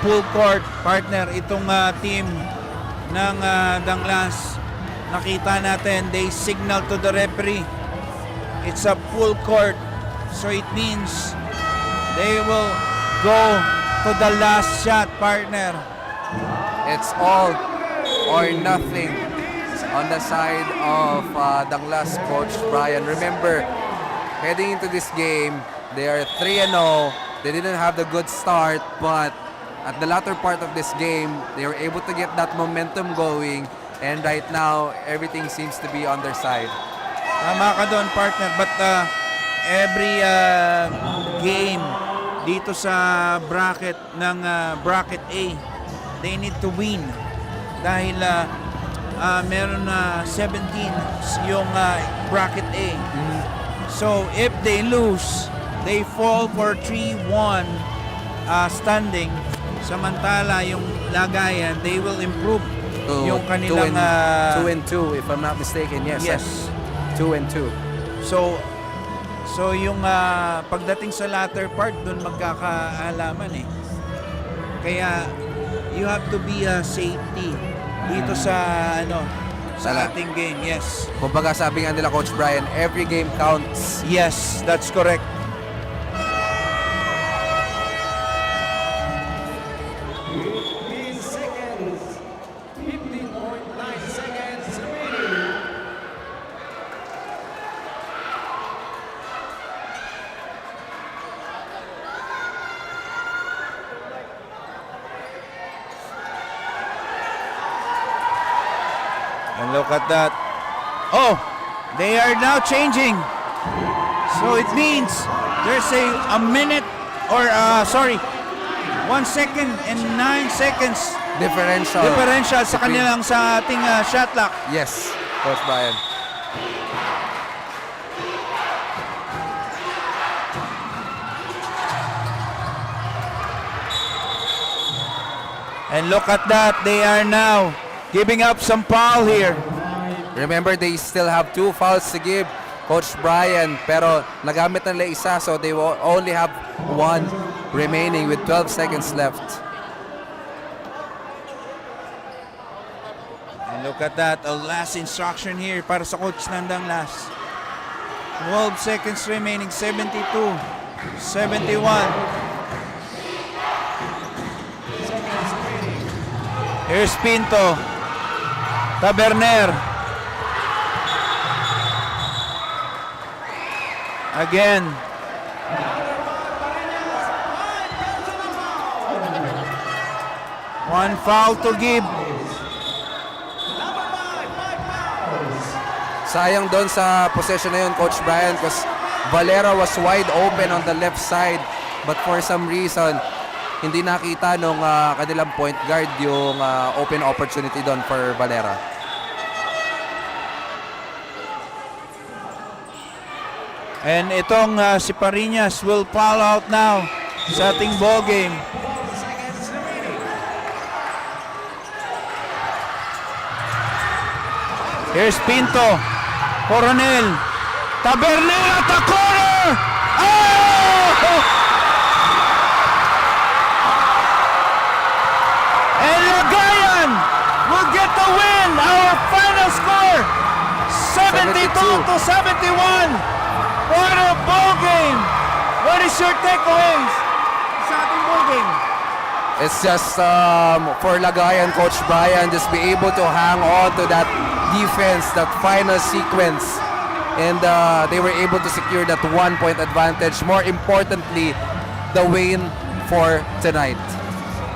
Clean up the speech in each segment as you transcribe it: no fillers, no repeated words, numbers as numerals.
full court, partner. Itong team ng Danglas, nakita natin, they signal to the referee. It's a full court. So it means they will go to the last shot, partner. It's all or nothing on the side of Danglas coach Brian. Remember, heading into this game, they are 3-0. They didn't have the good start, but at the latter part of this game, they were able to get that momentum going, and right now, everything seems to be on their side. Tama ka doon, partner. But every game dito sa bracket ng bracket A, they need to win. Dahil meron 17 yung bracket A. So, if they lose, they fall for 3-1 standing. Samantala, yung lagayan, they will improve yung kanilang 2-2 if I'm not mistaken. Yes. 2-2. So yung pagdating sa latter part, doon magkakaalaman eh. Kaya you have to be a safety dito sa sa ating game. Yes. Kumbaga sabi nga nila Coach Brian, every game counts. Yes, that's correct. And look at that. Oh, they are now changing. So it means there's a minute or 1 second and 9 seconds differential sa kanilang sa ating shot clock. Yes, Coach Brian. And look at that. They are now giving up some foul here. Remember, they still have 2 fouls to give, Coach Brian, pero nagamit na nila isa, so they will only have 1 remaining with 12 seconds left. And look at that, a last instruction here para sa coach ng Danglas. 12 seconds remaining, 72, 71. Here's Pinto. Taberner. Again. One foul to give. Sayang doon sa possession na yun, Coach Brian, because Valera was wide open on the left side, but for some reason, hindi nakita nung kanilang point guard yung open opportunity doon for Valera. And itong si Parinas will foul out now sa ating ball game. Here's Pinto. Coronel. Taberner at the corner! Oh! And Lagayan will get the win. Our final score, 72-71. What a ball game! What is your takeaways sa ating ball game? It's just for Lagayan, Coach Brian, just be able to hang on to that defense, that final sequence, and they were able to secure that 1-point advantage. More importantly, the win for tonight.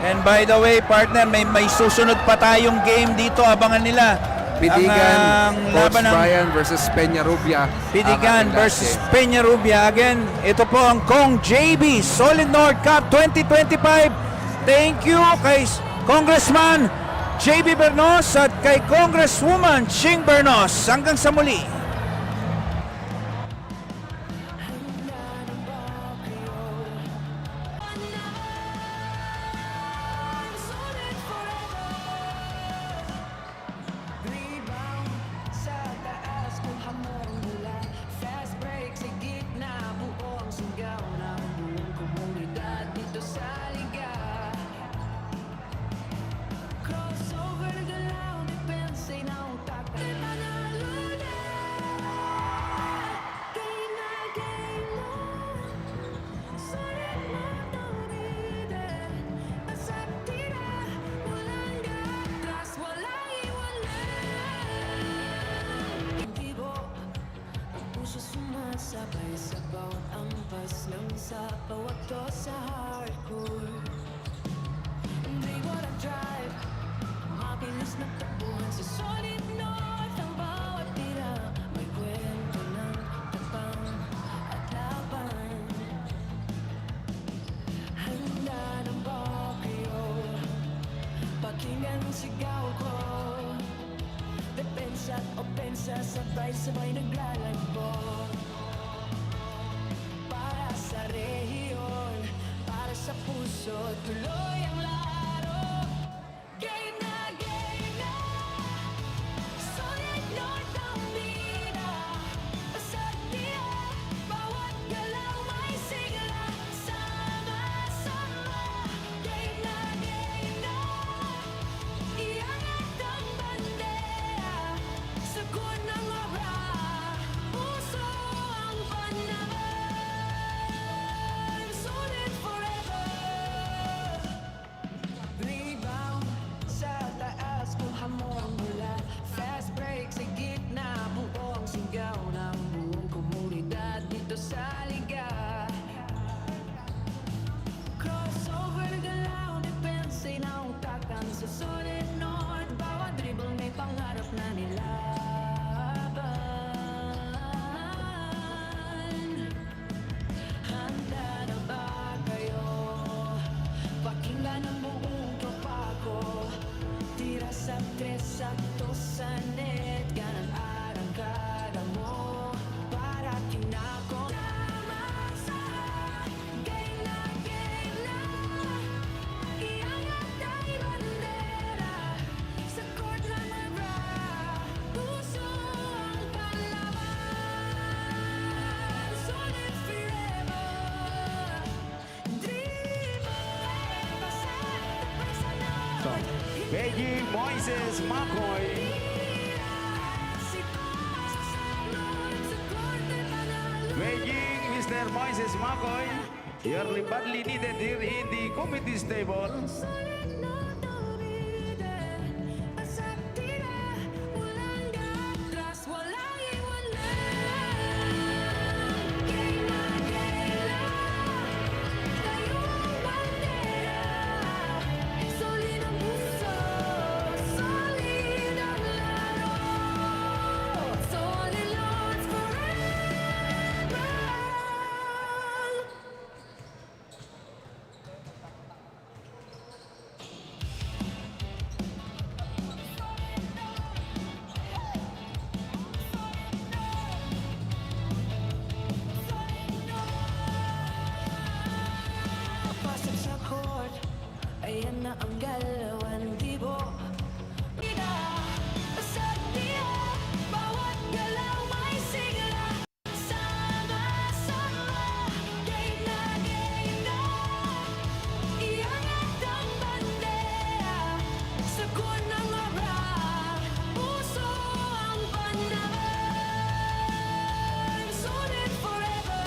And by the way, partner, may susunod pa tayong game dito. Abangan nila. Pidigan, Coach Brian versus Peñarubia. Pidigan versus Peñarubia. Again, ito po ang Kong JB Solid North Cup 2025. Thank you kay Congressman JB Bernos at kay Congresswoman Ching Bernos. Hanggang sa muli. sa bawat to sa hardcore. Hindi walang drive, mabilis na takbuhan sa solid north. Ang bawat tira may kwento ng tapang at laban. Handa na ba kayo? Pakinggan ang sigaw ko. Depensa at opensa, sabay-sabay naglalagbo. Para sa rehiyon, para sa puso, tuloy ang laro. Game na, solid north ang bida. Basta tira, bawat galaw may sigla. Sama-sama, game na, iangat ang bandera. Sagot ng obra, puso ang panaman. Solid forever. Rebound sa taas kung hamon mula. Fast break sa gitna, buong sigaw ng buong komunidad dito sa liga. Crossover galaw, depensa na utakan sa solid north. Bawat dribble may pangarap na nilaban. Handa na ba kayo? Pakinggan ang buong tropa ko. Tira sa tres, sakto sa net. Ganang arangkada mo para kinako. Sama-sama, game na, iangat ay bandera. Sa court lang mabra, puso ang palaban. Solid forever. Dribble, pasa, tapasa na. Beijing Moises Makoy. Beijing Mr. Moises Makoy. You're badly needed here in the committee table. Solid north ang bida. Basta tira, walang gatras, walang iwanan. Game na, tayo ang bandera. Solid ang puso, solid ang laro. Solid Lords forever. Pasok sa court, ayan na ang galawan, libo. Ina, sa tiya, bawat galaw may sigla. Sama-sama, game na, iangat ang bandera. Sagot ng obra, puso ang panaman. Solid forever.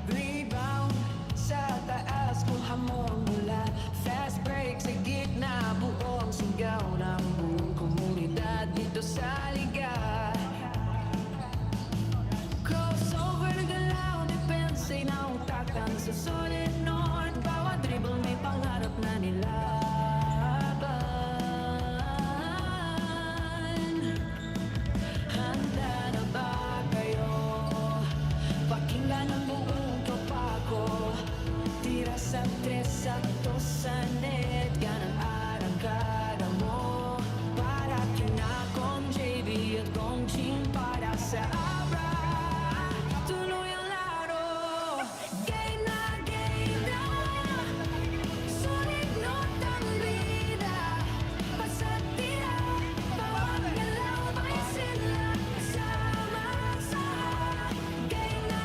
Rebound sa taas kung hamon mula. Fast break sa gitna, buong sigaw ng buong komunidad dito sa liga. Crossover na galaw, depensa na utakan sa solid north. Bawat dribble may pangarap na nilaban. Handa na ba kayo? Pakinggan ang buong tropa ko. Tira sa tres, sakto sa net. Ganang arangkada mo para kinakong JB at Gong Ching para sa Abra. Tuloy ang laro. Game na, solid north ang bida. Basta tira, bawat galaw may sila. Sama-sama, game na,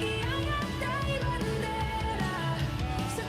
iangat ay bandera. Sa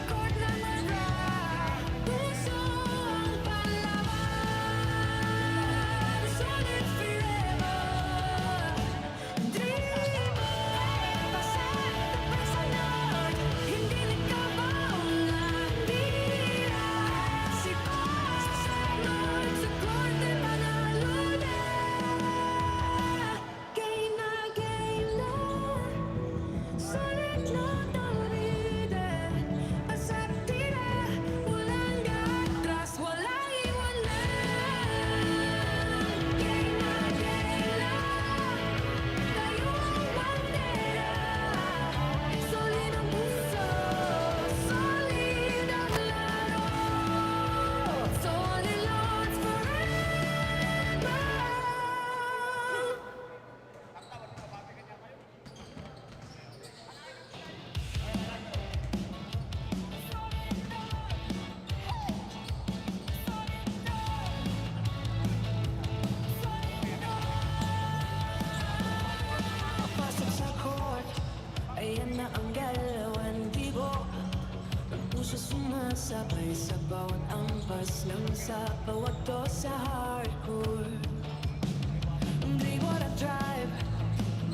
sumasabay sa bawat ampas ng sa bawat to sa hardcore. They wanna drive,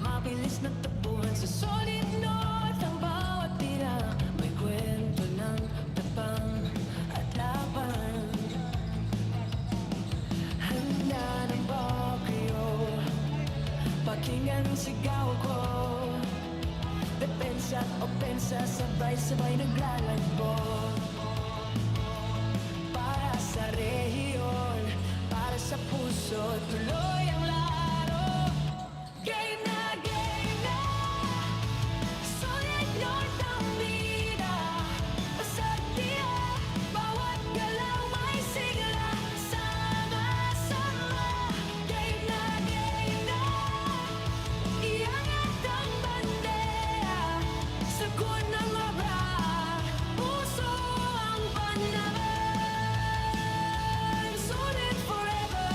mabilis na tabuhan sa solid north. Ang bawat tira may kwento ng tapang at laban. Handa ng bakyo, pakinggan ang sigaw ko. Depensa at opensa, sabay-sabay naglalagbo. Para sa rehiyon, para sa puso, tuloy ang laro. Game na, solid north ang bida. Pasagdia, bawat galaw may sigla. Sama-sama, game na, iangat ang bandera. Sagot ng obra, puso ang panlaban. Solid forever.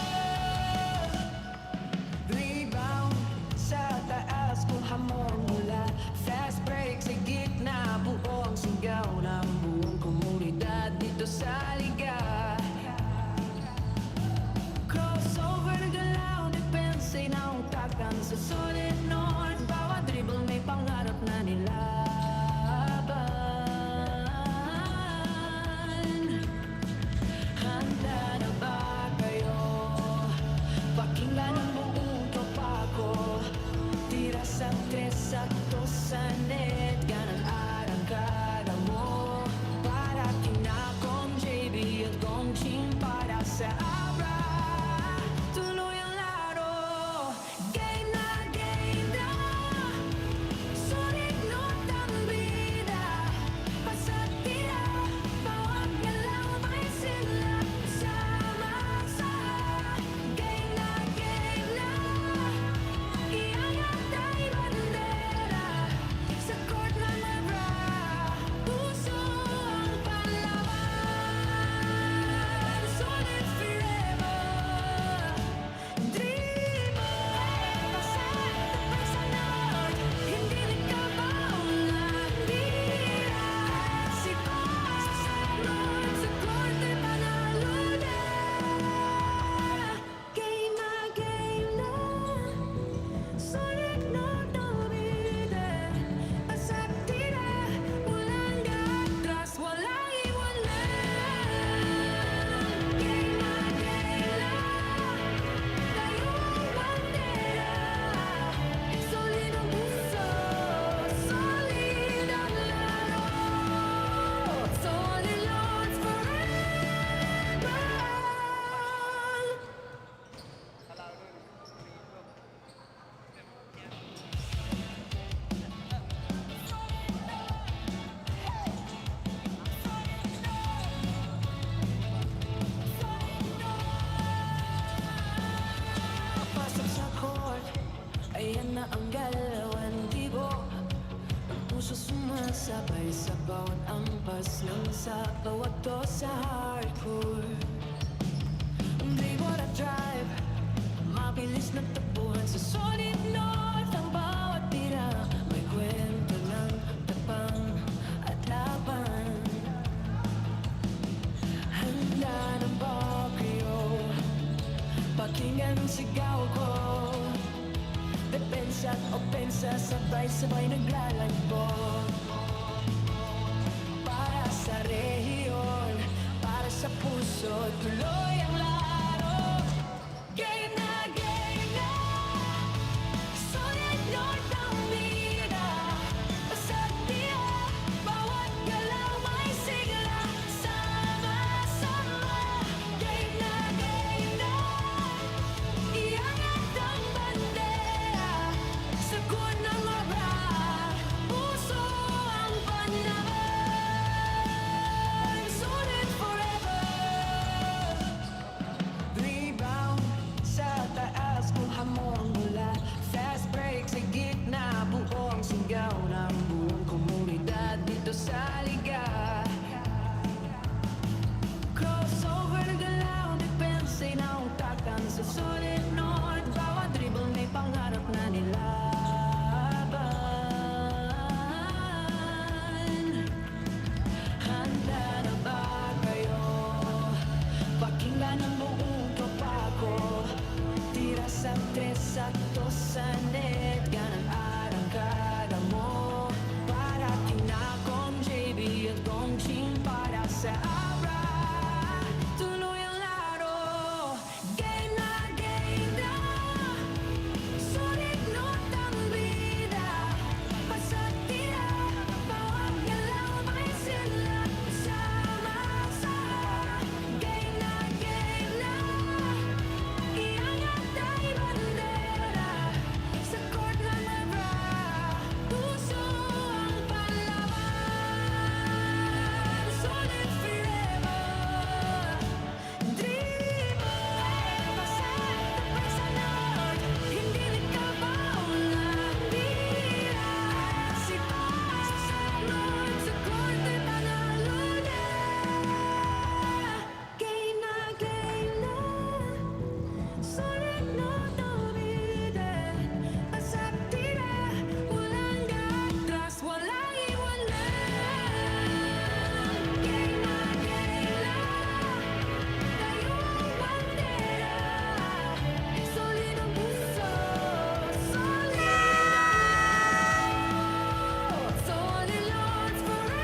Rebound sa taas kung hamon mula. Fast break sa gitna, buong sigaw ng buong komunidad dito sa liga. Crossover na galaw, depensa na utakan sa solid north. Bawat dribble may pangarap na nilaban. Handa na ba kayo? Pakinggan ang buong tropa ko. Tira sa tres sakto sa net. Yan ang arangkada mo. Para kina Kong JB at Kong Ching, para sa Abra. Tuloy ang laro. Game na, solid north ang bida. Pasagdia, bawat galaw may sila. Sama-sama, game na, iangat ay bandera. Sa court na labra, puso ang panlaban. Solid forever. Dribble, pasag sa north, hindi nagkabaulan. Bira, sikot sa north, sa korte panalo na. Game na, solid north ang bida. Pasag tira, walang gatras, walang iwanan. Game na, tayo ang bandera. Solid ang puso, solid ang laro. Solid Lords forever. Pasok sa court, ayan na ang galawan tibo. Ang puso sumasabay sa bawat ampas ng sa bawat to sa hardcore. They wanna drive, mabilis na tabuhan sa solid north. Ang bawat tira may kwento ng tapang at laban. Handa ng bakyo, pakinggan ang sigaw ko. Depensa at opensa, sabay-sabay naglalagbo. Para sa rehiyon, para sa puso, tuloy ang laro. Game na, solid north ang bida. Pasagdia, bawat galaw may sigla. Sama-sama, game na, iangat ang bandera. Sagot ng obra, puso ang panlaban. Solid forever. sakto sa net, yan ang arangkada mo. Parating na kong JB at kong Ching para sa Abra. Tuloy ang laro, game na sulit notang bida. Pasatira, bawat galaw may sila sama sa game na iangat ay bandera sa court na labra. Puso ang palaban, solid forever. Dribble, basta tapay sa Lord, hindi nagkabaulan. Tira, sipas sa Lord, sa court ay panalo na. Game na, sulit notang bida. Pasatira, walang gatras, walang iwanan. Game na, tayo ang bandera. Solid ang puso, solid Lords forever.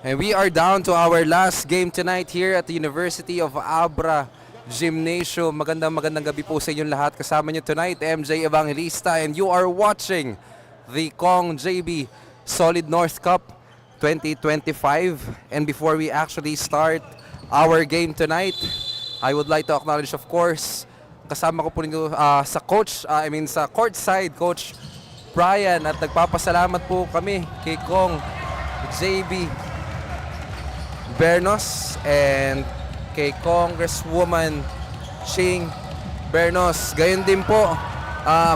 And we are down to our last game tonight here at the University of Abra Gymnasium. Magandang gabi po sa inyong lahat. Kasama niyo tonight, MJ Evangelista, and you are watching the Kong JB Solid North Cup 2025. And before we actually start our game tonight, I would like to acknowledge, of course, kasama ko po ninyo sa courtside, Coach Brian, at nagpapasalamat po kami kay Kong JB Bernos and kay Congresswoman Ching Bernos. Gayon din po,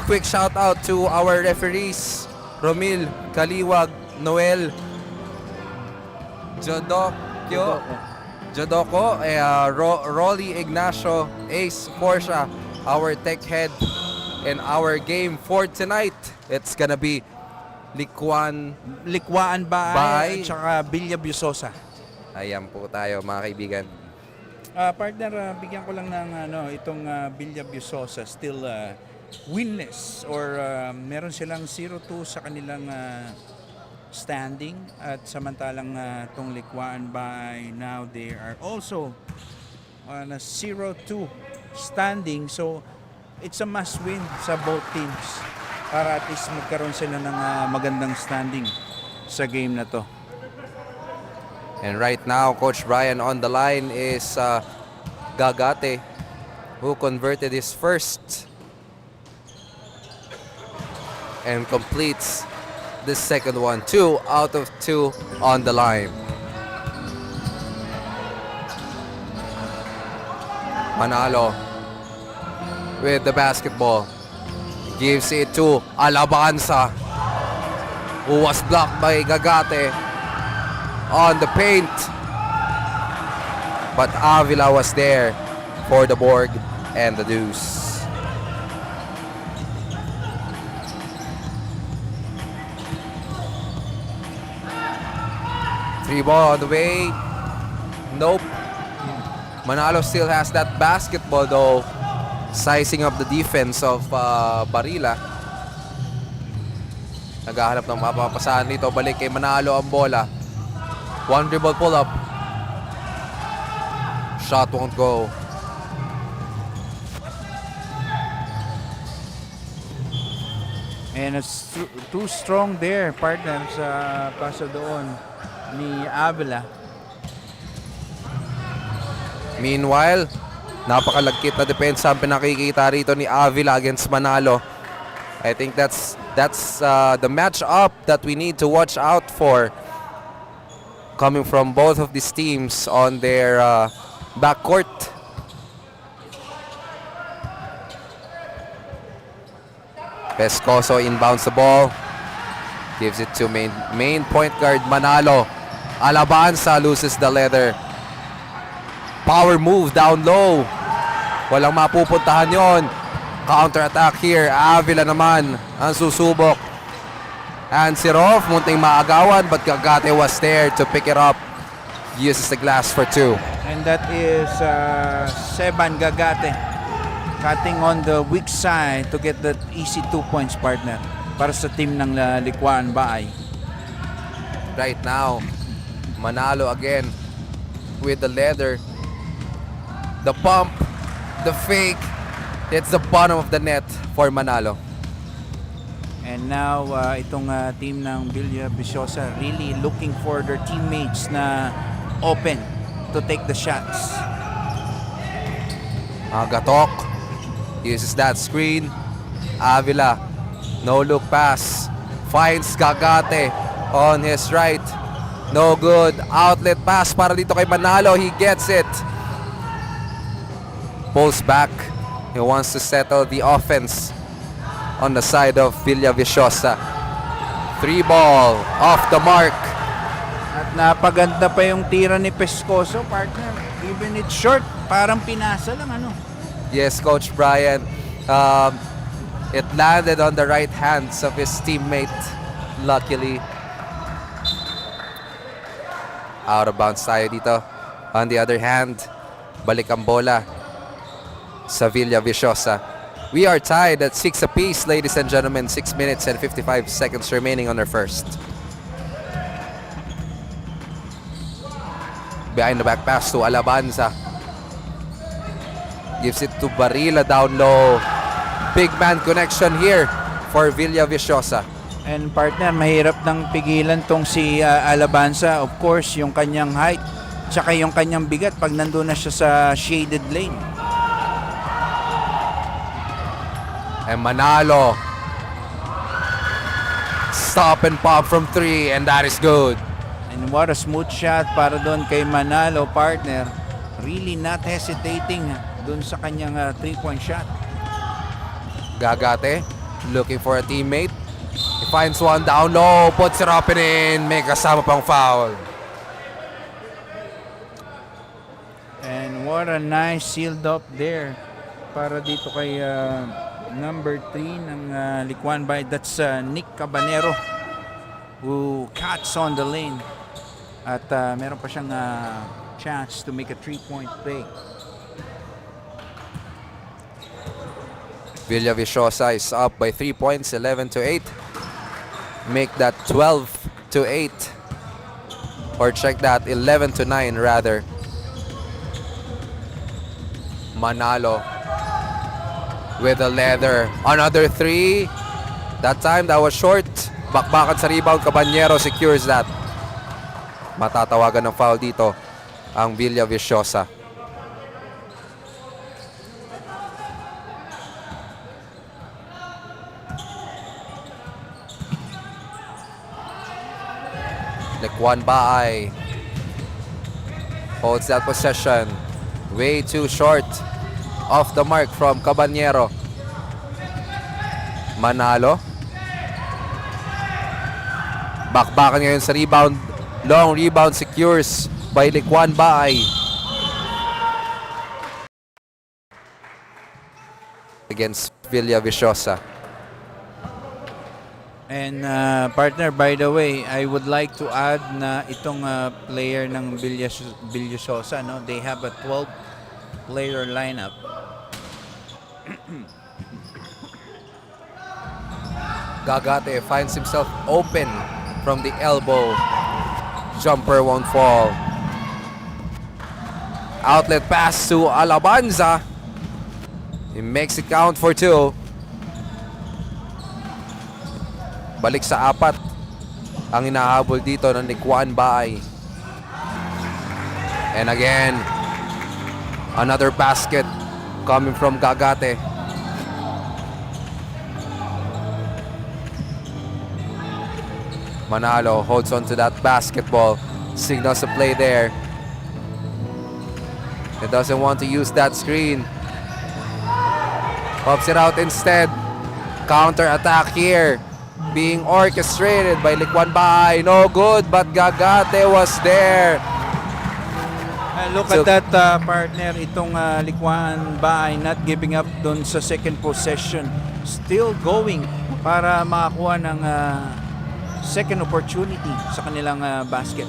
quick shout out to our referees, Romil Kaliwag, Noel Jodoko, Rolly Ignacio, Ace Portia, our tech head. And our game for tonight, it's gonna be Likwaan Baay at saka Villa Busosa. Ayan po tayo, mga kaibigan. Partner, bigyan ko lang ng itong Villa Busosa still winless or meron silang 0-2 sa kanilang standing, at samantalang itong Likwaan Baay now they are also on a 0-2 standing, so it's a must win sa both teams para at least magkaroon sila ng magandang standing sa game na to. And right now, Coach Brian on the line is Gagate, who converted his first and completes the second one. 2 out of 2 on the line. Manalo with the basketball. Gives it to Alabanza, who was blocked by Gagate on the paint. But Avila was there for the board and the deuce. Free ball on the way. Nope. Manalo still has that basketball though. Sizing up the defense of Barila. Naghahanap ng mapapasahan dito. Balik kay Manalo ang bola. One dribble pull up. Shot won't go. And it's too strong there, partner, sa paso doon ni Avila. Meanwhile, napakalagkit na depensa ang pinakikita rito ni Avila against Manalo. I think that's the match-up that we need to watch out for coming from both of these teams on their backcourt. Pescoso inbounds the ball. Gives it to main point guard Manalo. Alabanza loses the leather. Power move down low. Walang mapupuntahan yon. Counter attack here. Avila naman ang susubok. And Sirov munting maagawan but Gagate was there to pick it up. Uses the glass for two. And that is Seban Gagate cutting on the weak side to get that easy 2 points, partner, para sa team ng Likuan Baay. Right now, Manalo again with the leather. The pump, the fake. It's the bottom of the net for Manalo. And now, itong team ng Villa Viciosa really looking for their teammates na open to take the shots. Gatok uses that screen. Avila, no look pass. Finds Gagate on his right. No good. Outlet pass para dito kay Manalo. He gets it. Pulls back. He wants to settle the offense on the side of Villa Viciosa. 3 ball off the mark. At napaganda pa yung tira ni Pescoso, partner. Even it's short, parang pinasa lang, ano. Yes, Coach Brian. It landed on the right hands of his teammate, luckily. Out of bounds tayo dito. On the other hand, balik ang bola sa Villa Viciosa. We are tied at 6 apiece, ladies and gentlemen. 6 minutes and 55 seconds remaining on our first. Behind the back pass to Alabanza. Gives it to Barila down low. Big man connection here for Villa Viciosa. And partner, mahirap nang pigilan tong si Alabanza. Of course, yung kanyang height, tsaka yung kanyang bigat pag nandun na siya sa shaded lane. And Manalo. Stop and pop from 3 and that is good. And what a smooth shot para doon kay Manalo, partner. Really not hesitating doon sa kanyang 3-point shot. Gagate looking for a teammate. He finds one down low, puts it up and in, may kasama pang foul. And what a nice sealed up there para dito kay number 3 ng Likuan Baay. That's Nick Cabanero who cuts on the lane. At meron pa siyang chance to make a 3-point play. Villa Viciosa is up by 3 points, 11-8. Make that 12-8. Or check that, 11-9 rather. Manalo with the leather. Another 3. That time, that was short. Bakbakan sa rebound, Caballero secures that. Matatawagan ng foul dito ang Villa Viciosa. Likuan Baay holds that possession. Way too short. Off the mark from Caballero. Manalo. Bakbakan ngayon sa rebound. Long rebound secures by Likuan Baay. Against Villa Viciosa. And partner, by the way, I would like to add na itong player ng Villasosa, no, they have a 12-player lineup. Gagate finds himself open from the elbow. Jumper won't fall. Outlet pass to Alabanza. He makes it count for 2. Balik sa 4 ang inahabol dito ng Likuan Baay. And again, another basket coming from Gagate. Manalo holds on to that basketball. Signals a play there. He doesn't want to use that screen. Pops it out instead. Counter attack here being orchestrated by Likuan Baay. No good, but Gagate was there. Look at that partner, itong Likuan Baay not giving up dun sa second possession. Still going para makakuha ng second opportunity sa kanilang basket.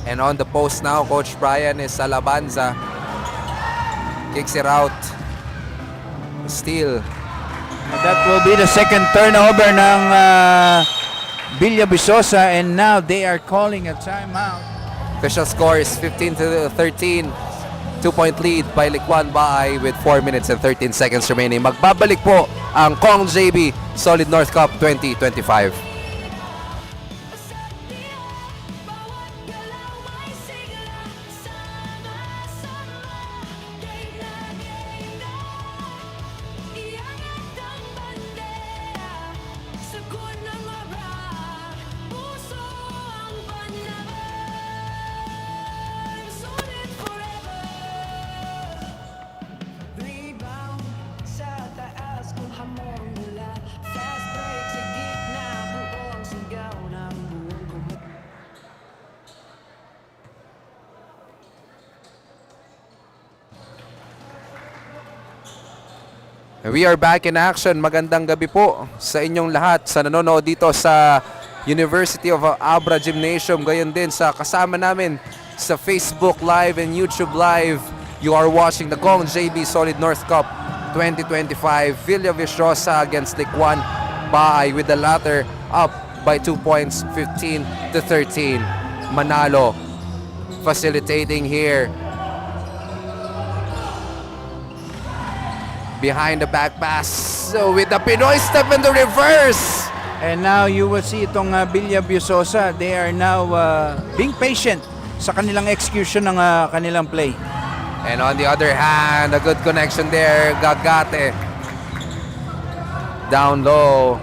And on the post now, Coach Brian is Alabanza. Kicks it out. Steal. And that will be the second turnover ng Villavicosa, and now they are calling a timeout. Official score is 15-13. 2-point lead by Likuan Baay with 4 minutes and 13 seconds remaining. Magbabalik po ang Kong JB Solid North Cup 2025. We are back in action. Magandang gabi po sa inyong lahat sa nanonood dito sa University of Abra Gymnasium. Gayon din sa kasama namin sa Facebook Live and YouTube Live. You are watching the Kong JB Solid North Cup 2025. Villavicosa against Likuan Baay with the latter up by 2 points, 15-13. Manalo facilitating here. Behind the back pass. So with the Pinoy step in the reverse. And now you will see itong Villavicosa. They are now being patient sa kanilang execution ng kanilang play. And on the other hand, a good connection there. Gagate. Down low.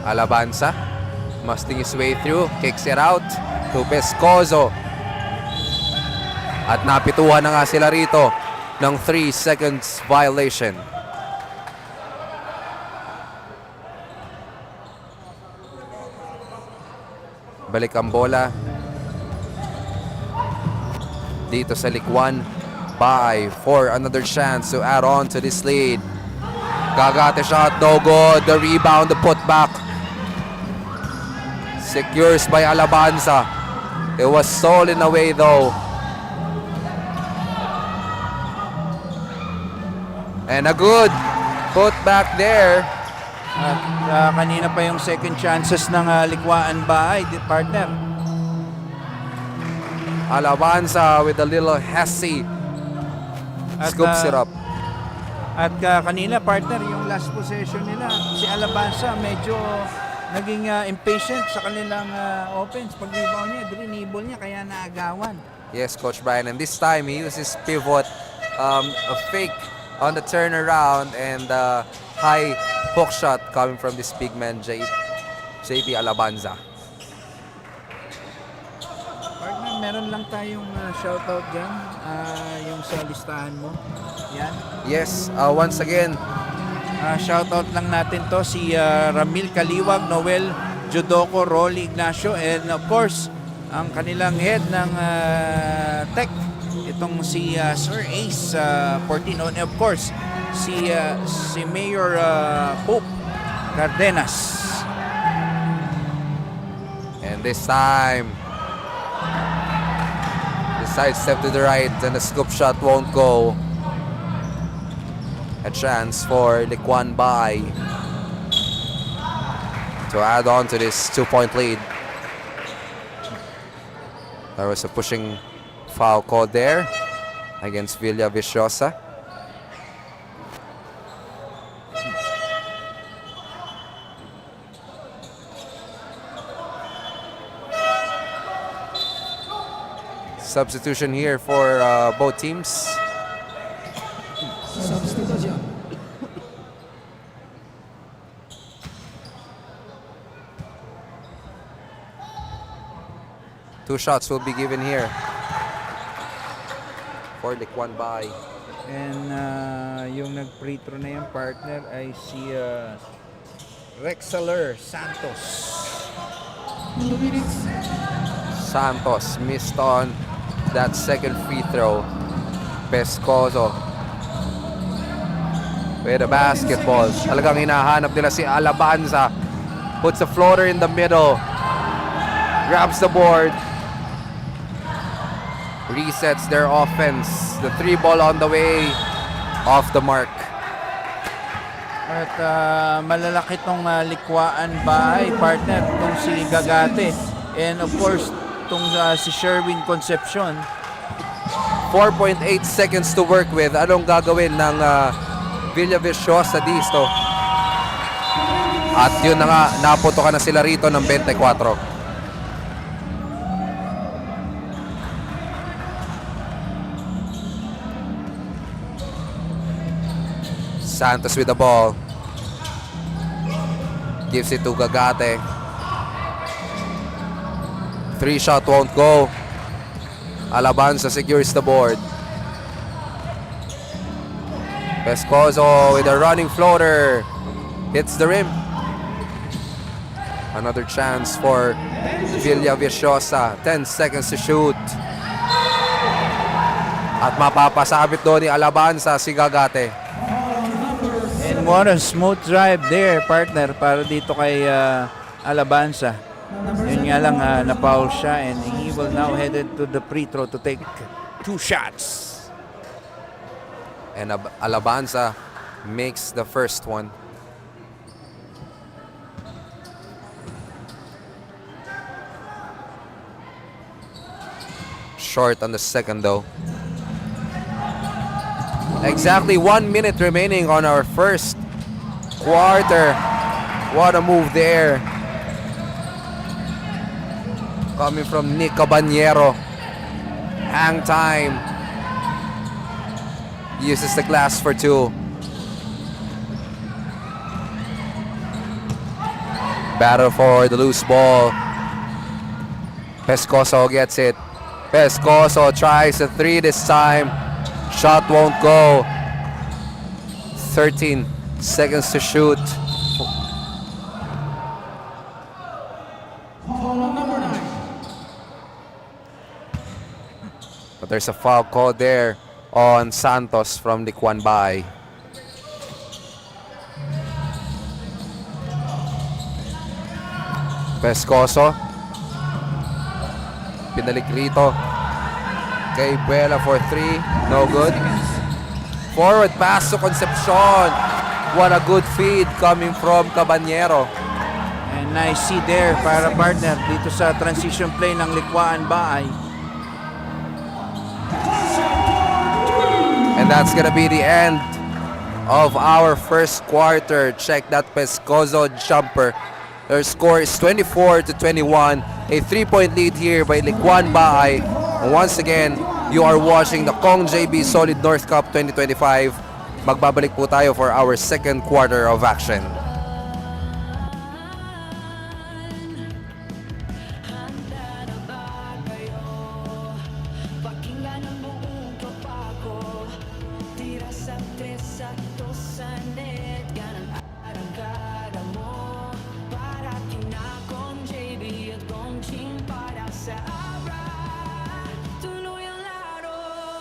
Alabanza. Musting his way through. Kicks it out to Pescozo. At napituhan na nga sila rito ng 3 seconds violation. Balik ang bola dito sa Likuan Baay for another chance to add on to this lead. Gagate shot, no good. The rebound, the putback. Secures by Alabanza. It was stolen away though. And a good putback there. At kanina pa yung second chances ng Likuan Baay, partner. Alabanza with a little hessy. Scoops it up. At kanina, partner, yung last possession nila, si Alabanza medyo naging impatient sa kanilang offense. Pag rebound niya, drinibble niya, kaya naagawan. Yes, Coach Brian. And this time, he uses pivot, a fake on the turnaround, and high hook shot coming from this big man, JP Alabanza. Partner, meron lang tayong shoutout dyan, yung sa listahan mo. Yan. Yes, once again, Shoutout lang natin to si Ramil Kaliwag, Noel Judoco, Rolly Ignacio, and of course, ang kanilang head ng tech itong si Sir Ace Portino, and of course si Mayor Pope Cardenas. And this time, the side step to the right and the scoop shot won't go. A chance for Liquan Bai to add on to this 2-point lead. There was a pushing foul called there against Villa Viciosa. Substitution here for both teams. Two shots will be given here for Liquan Bai. And yung nag-free throw na yung partner ay si Rexaler Santos. Santos missed on that second free throw. Pescozo with a basketball. Talagang hinahanap nila si Alabanza. Puts a floater in the middle. Grabs the board. Resets their offense. The 3-ball on the way. Off the mark. At malalaki tong Likwaan Bahay partner, tong si Gagate. And of course, tong si Sherwin Concepcion. 4.8 seconds to work with. Anong gagawin ng Villa Viciosa dito? At yun na nga, naputokan na sila rito ng 24. Santos with the ball. Gives it to Gagate. 3-shot won't go. Alabanza secures the board. Pescozo with a running floater. Hits the rim. Another chance for Villa Viciosa. 10 seconds to shoot. At mapapasabit doon ni Alabanza si Gagate. And what a smooth drive there, partner, para dito kay Alabanza. Yun nga lang, na-foul siya, and he will now headed to the free throw to take 2 shots. And Alabanza makes the first one. Short on the second though. Exactly 1 minute remaining on our first quarter. What a move there. Coming from Nick Cabanero. Hang time. Uses the glass for 2. Battle for the loose ball. Pescozo gets it. Pescozo tries a 3 this time. Shot won't go. 13 seconds to shoot. But there's a foul call there on Santos from Liquan Bai. Pescozo. Pinalik rito. Kay Buela for 3. No good. Forward pass to Concepcion. What a good feed coming from Cabanero. And nice see there para partner dito sa transition play ng Likwaan Baay. And that's gonna be the end of our first quarter. Check that Pescozo jumper. Their score is 24-21. A 3-point lead here by Liquan Baay. Once again, you are watching the Kong JB Solid North Cup 2025. Magbabalik po tayo for our second quarter of action. Handa na ba kayo? Pakinggan ang buong tropa ko. Tira sa 3 sa 2 sa net. Ganang arangkada mo. Para kina Kong JB at Kong Ching para sa ara. Tuloy ang laro.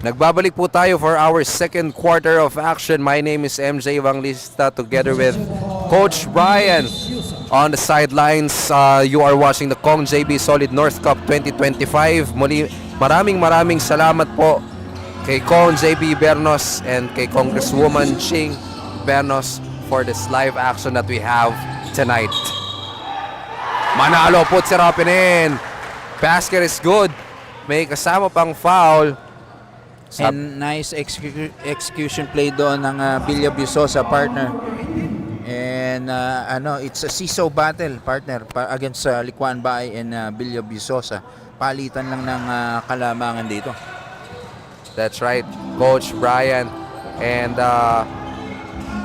Nagbabalik po tayo for our second quarter of action. My name is MJ Evangelista together with Coach Brian on the sidelines. You are watching the Kong JB Solid North Cup 2025. Muli, maraming salamat po kay Kong JB Bernos and kay Congresswoman Ching Bernos for this live action that we have tonight. Manalo puts it up and in. Basket is good. May kasama pang foul. And nice execution play doon ng Villa Visosa, partner. And it's a seesaw battle, partner, against Licuan Bay and Villa Visosa. Palitan lang ng kalamangan dito. That's right, Coach Brian. And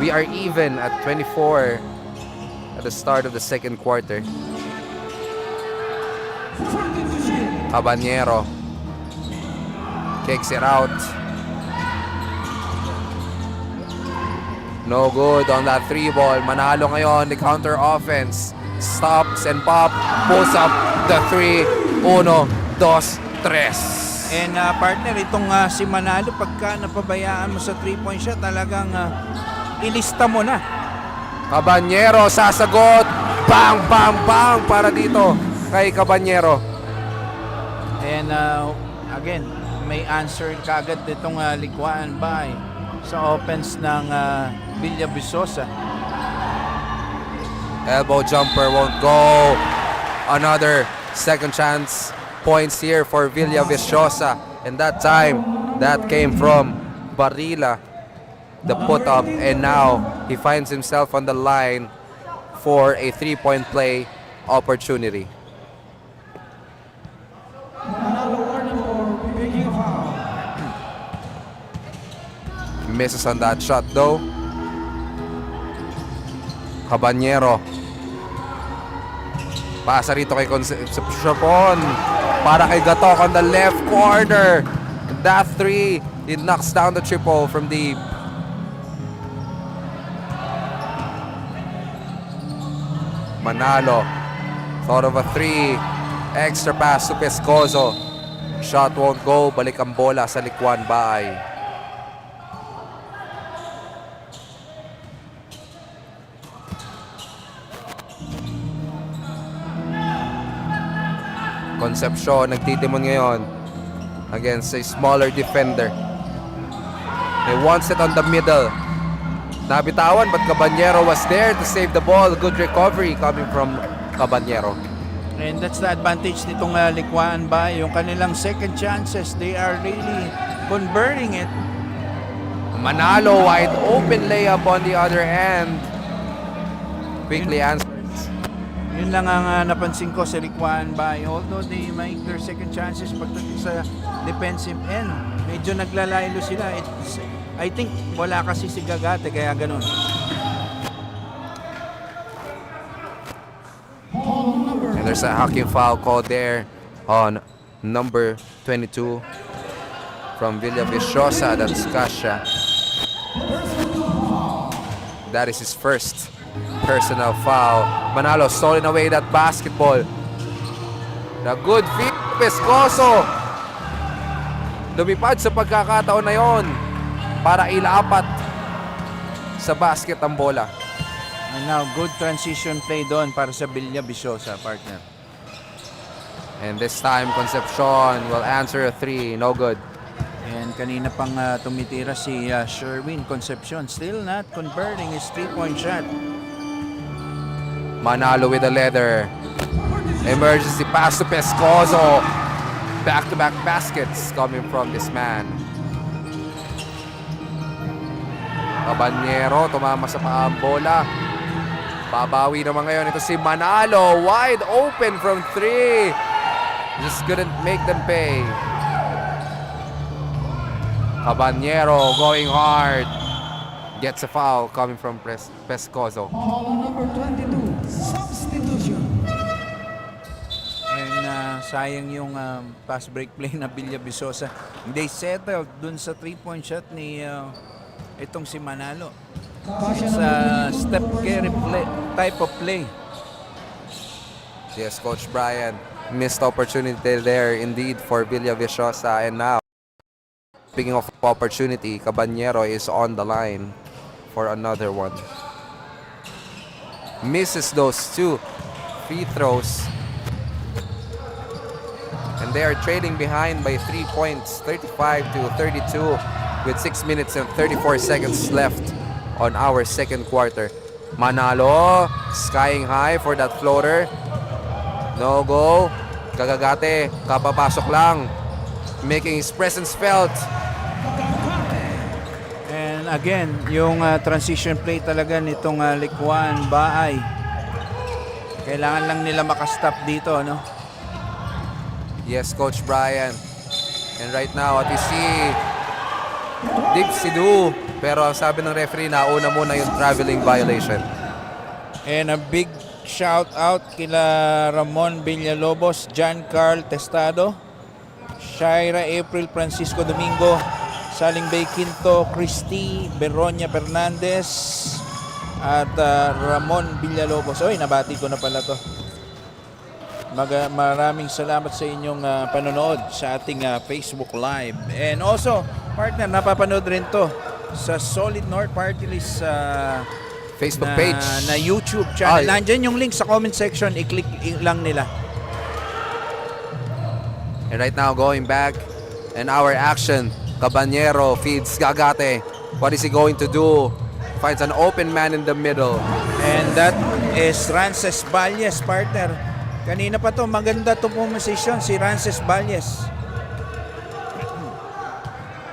we are even at 24 at the start of the second quarter. Habanero kicks it out. No good on that 3 ball. Manalo ngayon, the counter offense. Stops and pop, pulls up the 3. 1, 2, 3. And partner, itong si Manalo, pagka napabayaan mo sa 3-point shot, talagang ilista mo na. Cabanyero sasagot. Bang, bang, bang para dito kay Cabanyero. And again, may answer kagad itong Licuan Bay sa offense ng Villa Visosa. Elbow jumper won't go. Another second chance points here for Villa Visosa. And that time, that came from Barila, the put up. And now, he finds himself on the line for a 3-point play opportunity. Misses on that shot though. Cabanyero. Pasa rito kay Concepcion. Para kay Gatok on the left corner. That 3. It knocks down the triple from deep. Manalo. Thought of a 3. Extra pass to Pescozo. Shot won't go. Balik ang bola sa Licuan Bay. Concepcion nagtitimon ngayon against a smaller defender. He wants it on the middle. Nabitawan but Cabanyero was there to save the ball. Good recovery coming from Cabanyero. And that's the advantage nitong Licuan Bay. Yung kanilang second chances, they are really converting it. Manalo, wide open layup on the other end. Quickly answered. Yun lang ang napansin ko sa Licuan Bay. Although they make their second chances pagdating sa defensive end, medyo naglalaylo sila. I think wala kasi si Gagate kaya ganun. And there's a hacking foul called there on number 22 from Villa Visosa. That's Kasha. That is his first personal foul. Manalo stolen away that basketball. The good feed, Pescozo. Lumipad sa pagkakataon na yon para ilapat sa basket ang bola. And now, good transition play doon para sa Villa Visosa, partner. And this time, Concepcion will answer a 3. No good. And kanina pang tumitira si Sherwin Concepcion. Still not converting his 3-point shot. Manalo with the leather. Emergency pass to Pescozo. Back-to-back baskets coming from this man. Cabanyero, tumama sa paa ang bola. Babawi naman ngayon ito si Manalo. Wide open from 3. Just couldn't make them pay. Cabanyero going hard. Gets a foul coming from Pescozo. Number 22, substitution. And sayang yung pass break play na Villa Visosa. They settled dun sa 3-point shot ni itong si Manalo. Sa step carry play, type of play. Yes, Coach Brian. Missed opportunity there indeed for Villa Visosa. And now Speaking of opportunity, Caballero is on the line for another one. Misses those 2 free throws. And they are trailing behind by 3 points, 35-32, with 6 minutes and 34 seconds left on our second quarter. Manalo, skying high for that floater. No go. Kagagate, kapapasok lang. Making his presence felt. And again, yung transition play talaga nitong Likuan Baay. Kailangan lang nila makastop dito, no? Yes, Coach Brian. And right now, at you see Deep Sidu. Pero ang sabi ng referee, nauna muna yung traveling violation. And a big shout out kila Ramon Villalobos, John Carl Testado, Shaira April Francisco Domingo, Saling Bay Quinto, Christy Beronia Fernandez, at Ramon Villalobos. Oy, nabati ko na pala to. Maraming salamat sa inyong panonood sa ating Facebook Live. And also, partner, napapanood rin to sa Solid North Party List Facebook page. Na YouTube channel. Yeah. Nandyan yung link sa comment section. I-click lang nila. And right now, going back in our action, Caballero feeds Gagate. What is he going to do? Finds an open man in the middle. And that is Rances Valles, partner. Kanina pa to, maganda to position si Rances Valles.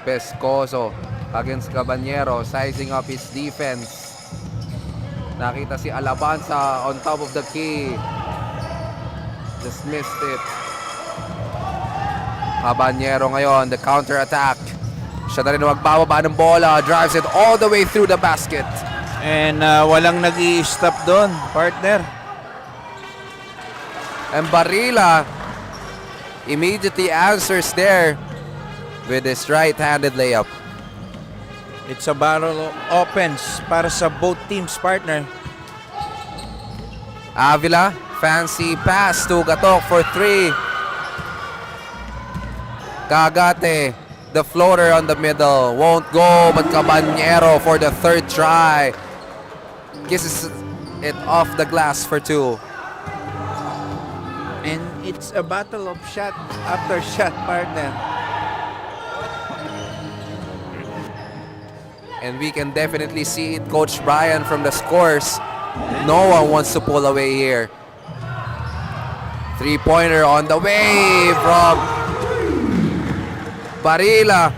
Pescoso against Caballero, sizing up his defense. Nakita si Alabanza on top of the key. Just missed it. Caballero ngayon, the counter attack. Siya na rin magbababa ng bola. Drives it all the way through the basket. And walang nag-i-stop doon, partner. And Barilla immediately answers there with his right-handed layup. It's a battle of offense para sa both teams, partner. Avila, fancy pass to Gatok for 3. Kagate, the floater on the middle, won't go, but Caballero for the 3rd try kisses it off the glass for 2. And it's a battle of shot after shot, partner. And we can definitely see it, Coach Brian, from the scores. No one wants to pull away here. 3-pointer on the way from Barilla.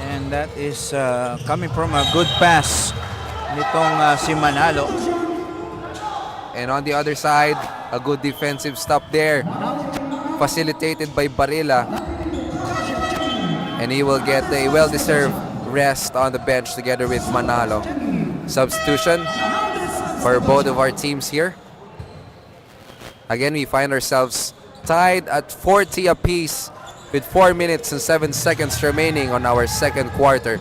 And that is coming from a good pass nitong si Manalo. And on the other side, a good defensive stop there, facilitated by Barilla. And he will get a well-deserved rest on the bench together with Manalo. Substitution for both of our teams here. Again, we find ourselves tied at 40 apiece with 4 minutes and 7 seconds remaining on our second quarter.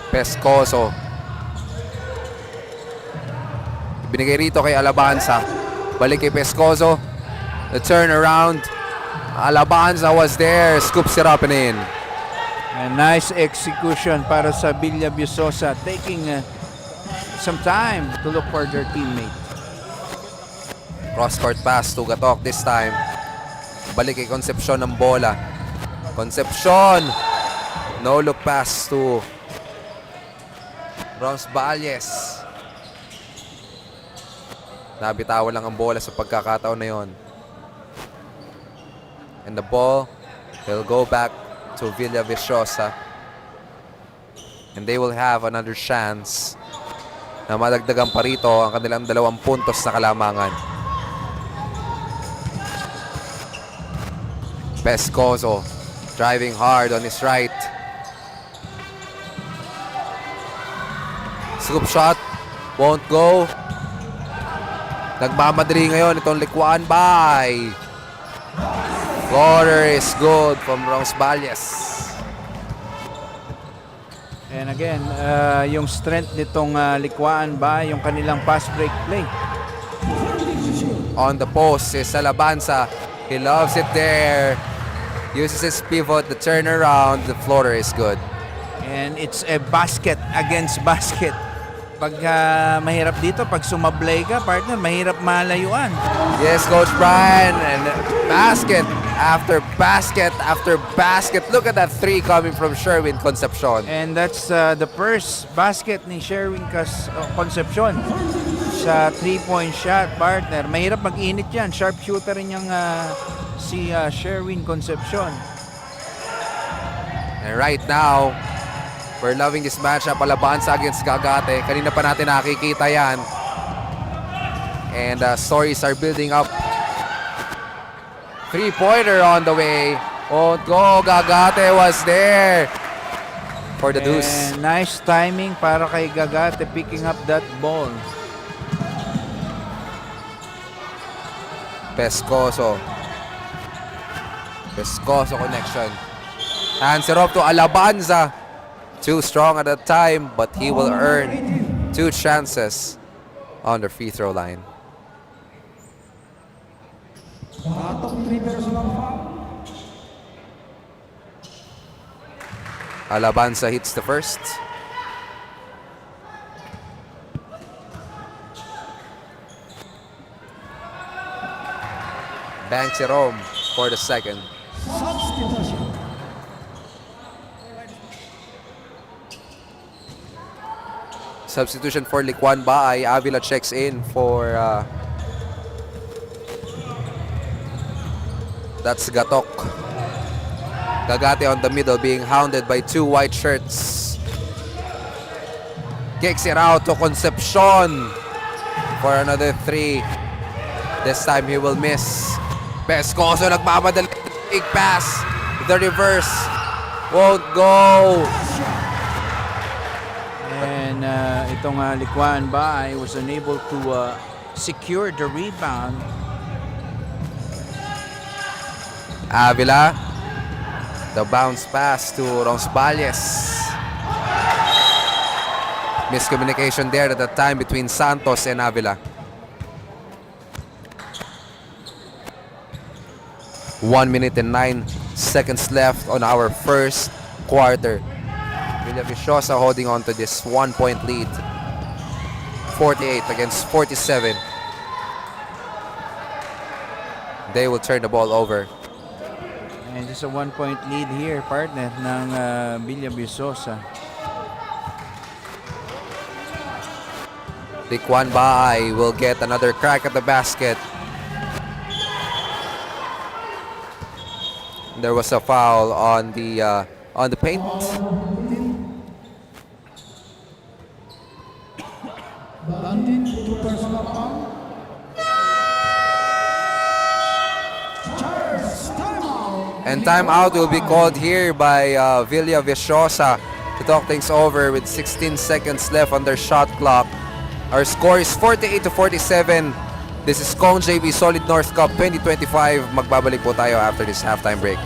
Pescoso. Binigay rito kay Alabanza. Balik kay Pescoso. The turnaround. Alabanza was there. Scoops it up and in. A nice execution para sa Villa Visosa, taking some time to look for their teammate. Cross-court pass to Gatok this time. Balik kay Concepcion ng bola. Concepcion. No look pass to Roms Valles. Nabitawan lang ang bola sa pagkakataon na yon. And the ball will go back to Villa Visosa. And they will have another chance na madagdagan pa rito ang kanilang 2 puntos na kalamangan. Pescoso driving hard on his right. Scoop shot. Won't go. Nagmamadali ngayon itong Likuan Bay. Floater is good from Roms Valles. And again, yung strength nitong Likuan ba, yung kanilang pass break play. On the post is Alabanza. He loves it there. Uses his pivot, the turnaround, the floater is good. And it's a basket against basket. Pag mahirap dito, pag sumablay ka, partner, mahirap malayuan. Yes, Coach Brian, and basket after basket after basket. Look at that three coming from Sherwin Concepcion. And that's the first basket ni Sherwin Concepcion sa 3-point shot, partner. Mahirap mag-init yan. Sharp shooter rin yung si Sherwin Concepcion. And right now, we're loving this matchup. Alabanza against Gagate. Kanina pa natin nakikita yan. And stories are building up. Three-pointer on the way. Oh, go! Gagate was there for the deuce. And nice timing para kay Gagate picking up that ball. Pescoso connection. Hands it off to Alabanza. Too strong at that time, but he will earn 2 chances on the free throw line. Batok 3 personal foul. Alabanza hits the first. Banks it home for the second. Substitution. Substitution for Liquan Baay. Avila checks in for that's Gatok. Gagate on the middle being hounded by 2 white shirts. Kicks it out to Concepcion for another 3. This time he will miss. Pescoso nagmamadali. Big pass. The reverse won't go. And itong Liquan Baay was unable to secure the rebound. Avila. The bounce pass to Roncesvalles. Miscommunication there at the time between Santos and Avila. 1 minute and 9 seconds left on our first quarter. Villavicosa holding on to this 1-point lead. 48 against 47. They will turn the ball over. And just a 1-point lead here, partner, ng Villavicosa. Liquan Baay will get another crack at the basket. There was a foul on the paint. Bandit 2 personal foul. Charles, timeout. And timeout will be called here by Villavicosa to talk things over with 16 seconds left on their shot clock. Our score is 48-47. This is Kong JB Solid North Cup 2025. Magbabalik po tayo after this halftime break.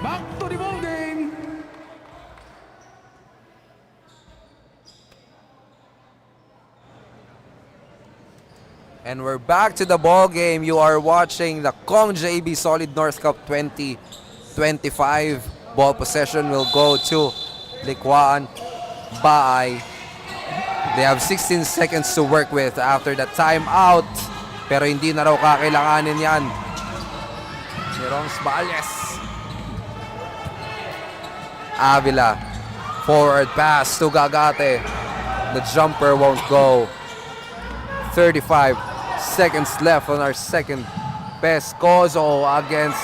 Back to the ball game. And we're back to the ball game. You are watching the Kong JB Solid North Cup 2025. Ball possession will go to Liquan Baay. They have 16 seconds to work with after the timeout. Pero hindi na raw kakailanganin yan. Si Roncesvalles. Avila. Forward pass to Gagate. The jumper won't go. 35 seconds left on our second. Pescoso against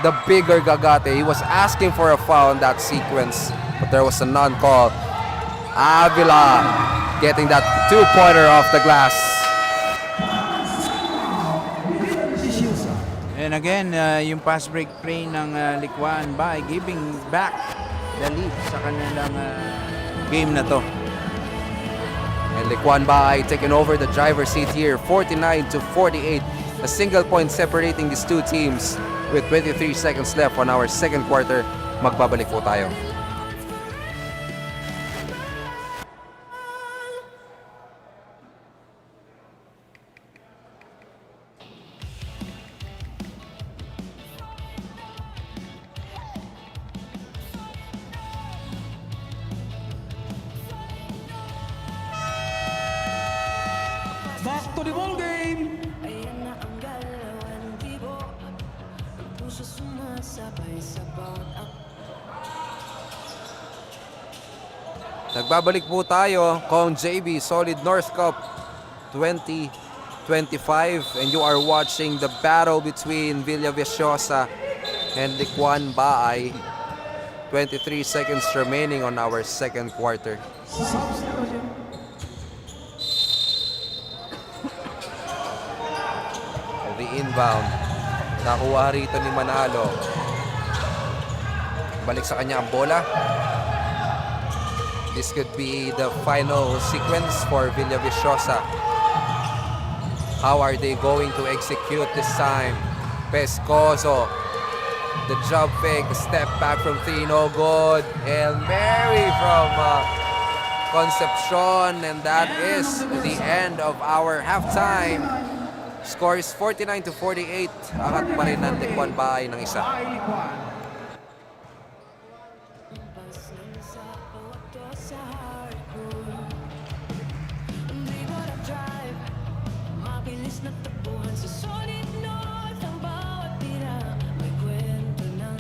the bigger Gagate. He was asking for a foul in that sequence, but there was a non-call. Avila getting that 2-pointer off the glass. And again, yung pass break play ng Liquan Baay giving back the lead sa kanilang game na to. And Liquan Baay taking over the driver's seat here, 49-48. A single point separating these two teams with 23 seconds left on our second quarter. Magbabalik po tayo. Back to the ball game. Ayan na ang galawan, tibo. Ang puso sumasabay sa bawat Nagbabalik po tayo kung JB Solid North Cup 2025, and you are watching the battle between Villaviciosa and Liquan Baay. 23 seconds remaining on our second quarter. Substitution. The inbound. Nakuha rito ni Manalo. Balik sa kanya ang bola. This could be the final sequence for Villaviciosa. How are they going to execute this time? Pescoso. The jump fake, the step back from three, no good. Hail Mary from Concepcion, and that is the end of our halftime. Score is 49-48. Angat pa rin ng Liquan Baay ng isa. By Liquan. pasnan sa bawat to sa hardcore. They wanna drive, mabilis na takbuhan sa solid north. Ang bawat tira, may kwento ng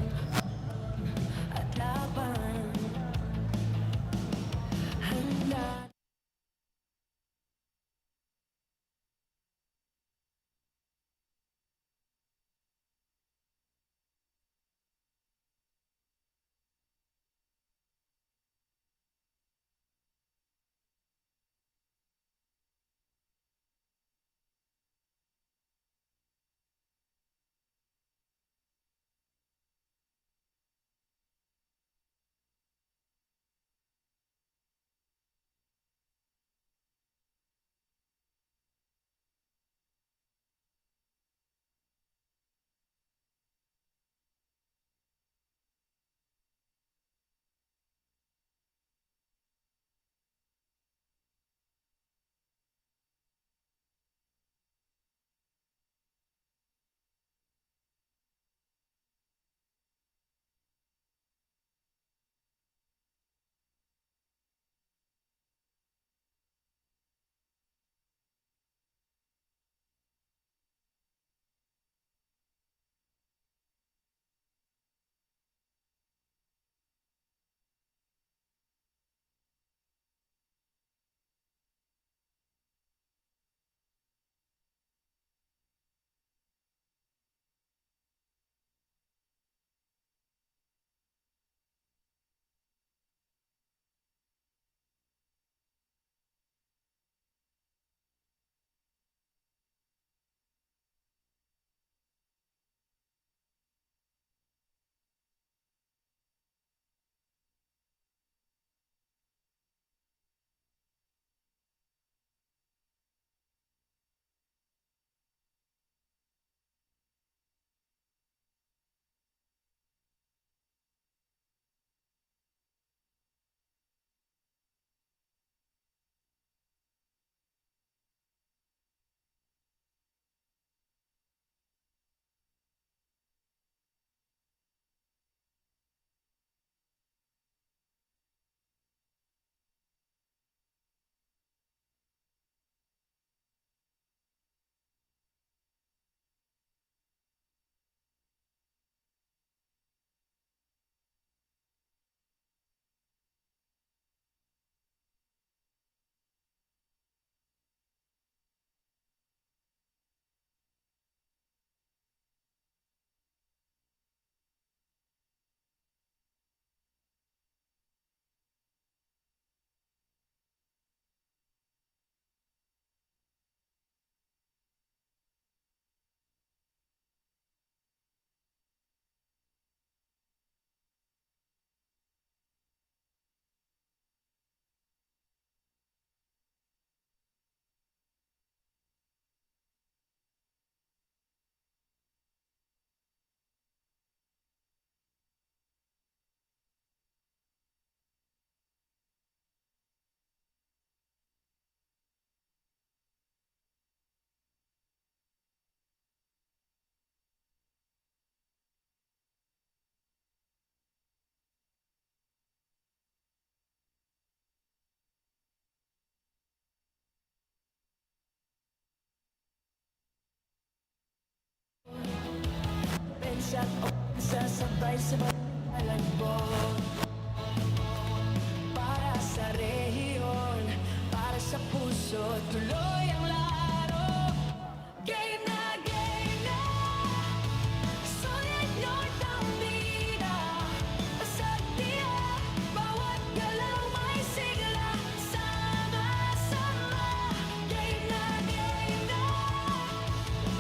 at laban. Handa bawat o sasabay sa malagbo. Para sa rehiyon, para sa puso, tuloy ang laro. Game na, solid north ang bida. Pasag niya, bawat galaw may sigla. Sama-sama, game na,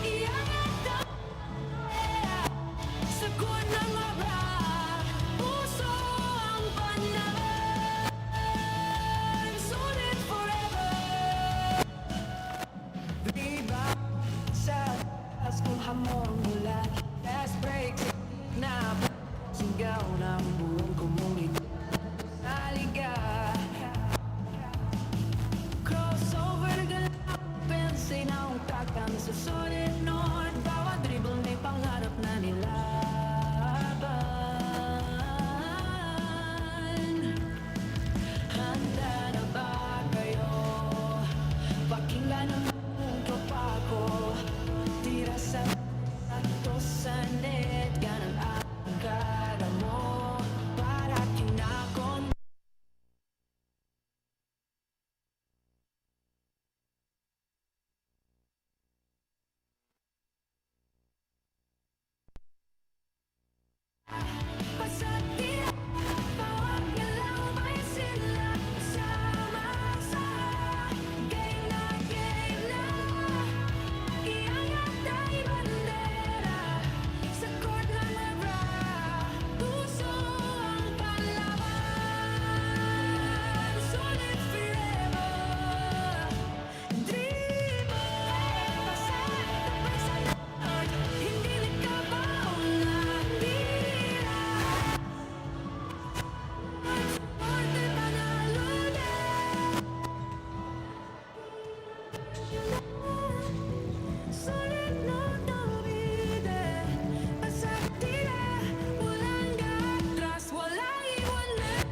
iangat ang sagot ng obra. Puso ang panlaban, solid forever. Diba sa taas kong hamon mula gas breaks na sigaw ng buong komunidad. Naliga crossover galapin say na ungkakan sa solid north. Bawat dribble may pangarap na nilaban. Handa na ba kayo? Pakinggan ang tropa ko. Tira sa ato sa net. Ganang akara mo. Para kinakon. Pasag tira, bawat galaw may sila. Sama-sama, game na, iangat ay bandera. Sa court ng obra, puso ang panlaban. Solid forever. Dribble, pasag, tapos sa Lord. Hindi nagkabaon na tira. Forte panalo na. Solid north ang bida. Pasag tira, walang gatras, walang iwanan.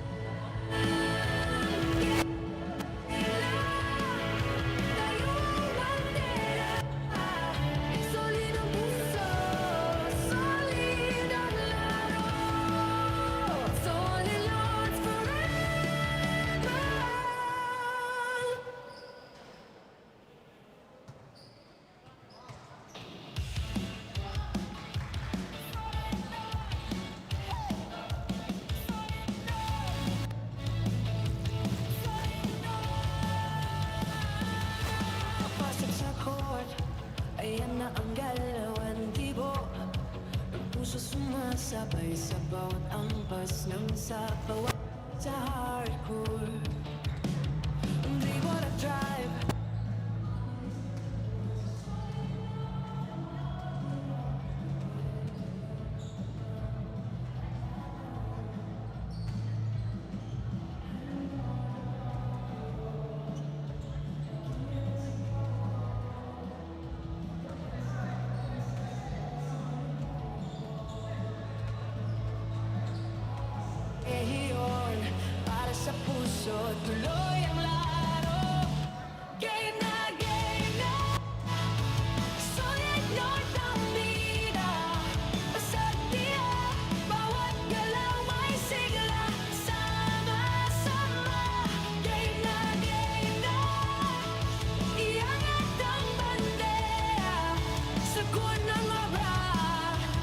Tayo ang bandera. Solid ang puso, solid ang laro. Solid Lords forever. Pasok sa court, ayan na ang galawan tibo. Ang puso sumasabay sa bawat ampas ng sa bawat sa hardcore. They wanna drive. Rehiyon, para sa puso, tuloy ang laro. Game na, solid north ang bida. Pasag niya, bawat galaw may sigla. Sama-sama, game na, iangat ang bandera. Sagot ng obra,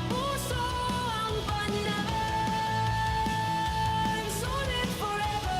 puso ang panlaban. Solid forever.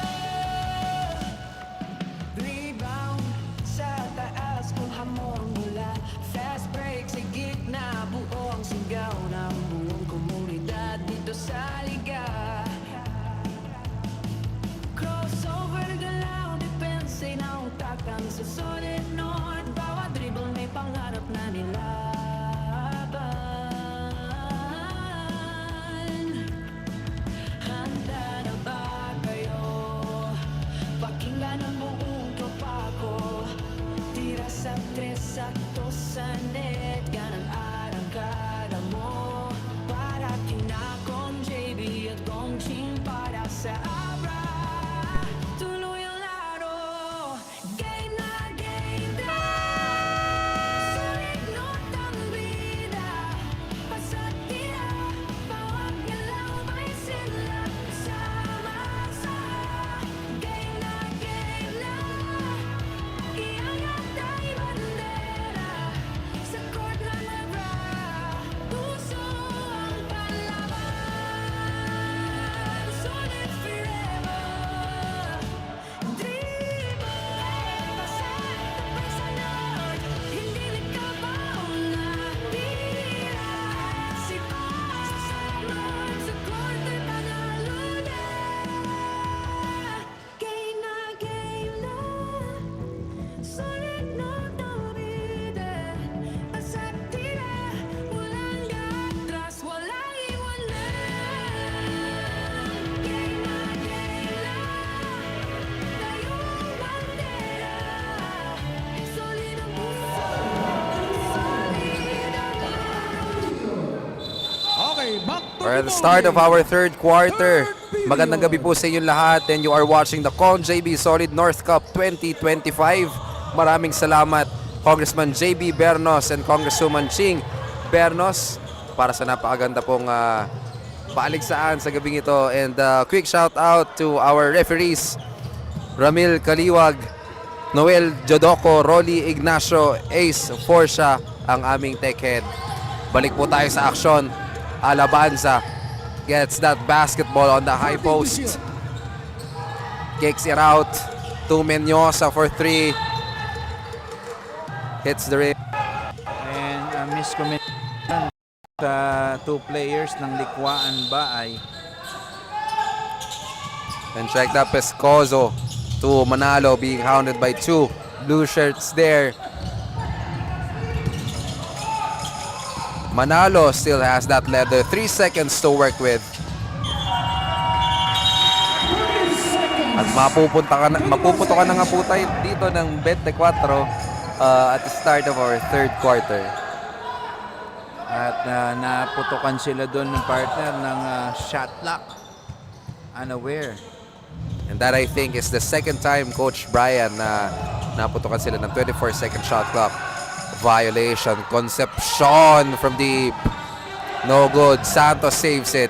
We're at the start of our third quarter. Magandang gabi po sa inyong lahat, and you are watching the CONJB Solid North Cup 2025. Maraming salamat Congressman JB Bernos and Congresswoman Ching Bernos para sa napakaganda pong paaligsaan sa gabing ito. And quick shout out to our referees, Ramil Kaliwag, Noel Jodoco, Rolly Ignacio, Ace Forcia, ang aming tech head. Balik po tayo sa aksyon. Alabanza gets that basketball on the high post. Kicks it out to Menyosa for 3. Hits the rim. And miscommunication sa two players ng Likwaan Baay. And check that Pescozo to Manalo being hounded by 2 blue shirts there. Manalo still has that leather. 3 seconds to work with. At mapupunta ka na nga po tayo dito ng 24 at the start of our third quarter. At naputukan sila doon ng partner ng shot clock. Unaware. And that, I think, is the second time Coach Brian na naputukan sila ng 24-second shot clock violation. Concepcion from deep. No good. Santos saves it.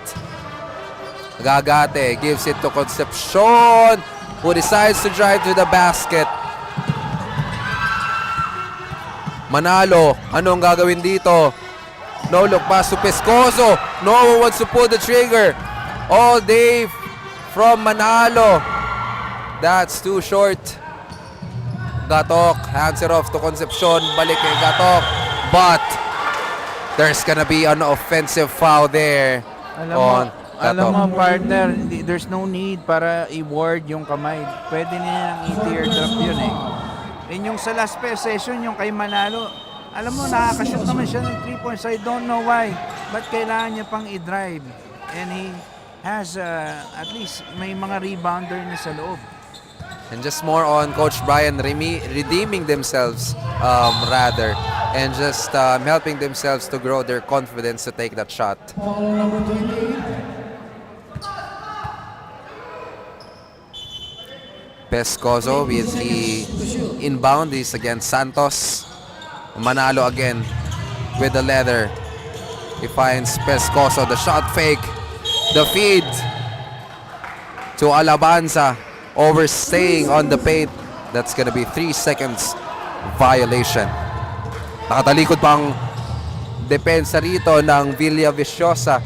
Gagate gives it to Concepcion, who decides to drive to the basket. Manalo, anong gagawin dito? No look pass to Pescozo. No one wants to pull the trigger. All day from Manalo. That's too short. Gatok hands it off to Concepcion. Balik kay Gatok. But there's gonna be an offensive foul there on Alam mo Gatok. partner, there's no need para i-ward yung kamay. Pwede nilang i-teardrop yun eh. And yung sa last session, yung kay Manalo, alam mo, nakakashoot naman siya ng 3 points. I don't know why. But kailangan niya pang i-drive. And he has at least may mga rebounder niya sa loob. And just more on Coach Brian redeeming themselves rather, and just helping themselves to grow their confidence to take that shot. Foul number 28. Pescozo with the inbound is against Santos. Manalo again with the leather. He finds Pescozo, the shot fake, the feed to Alabanza, overstaying on the paint. That's gonna be 3 seconds violation. Nakatalikod pang depensa rito ng Villa Viciosa.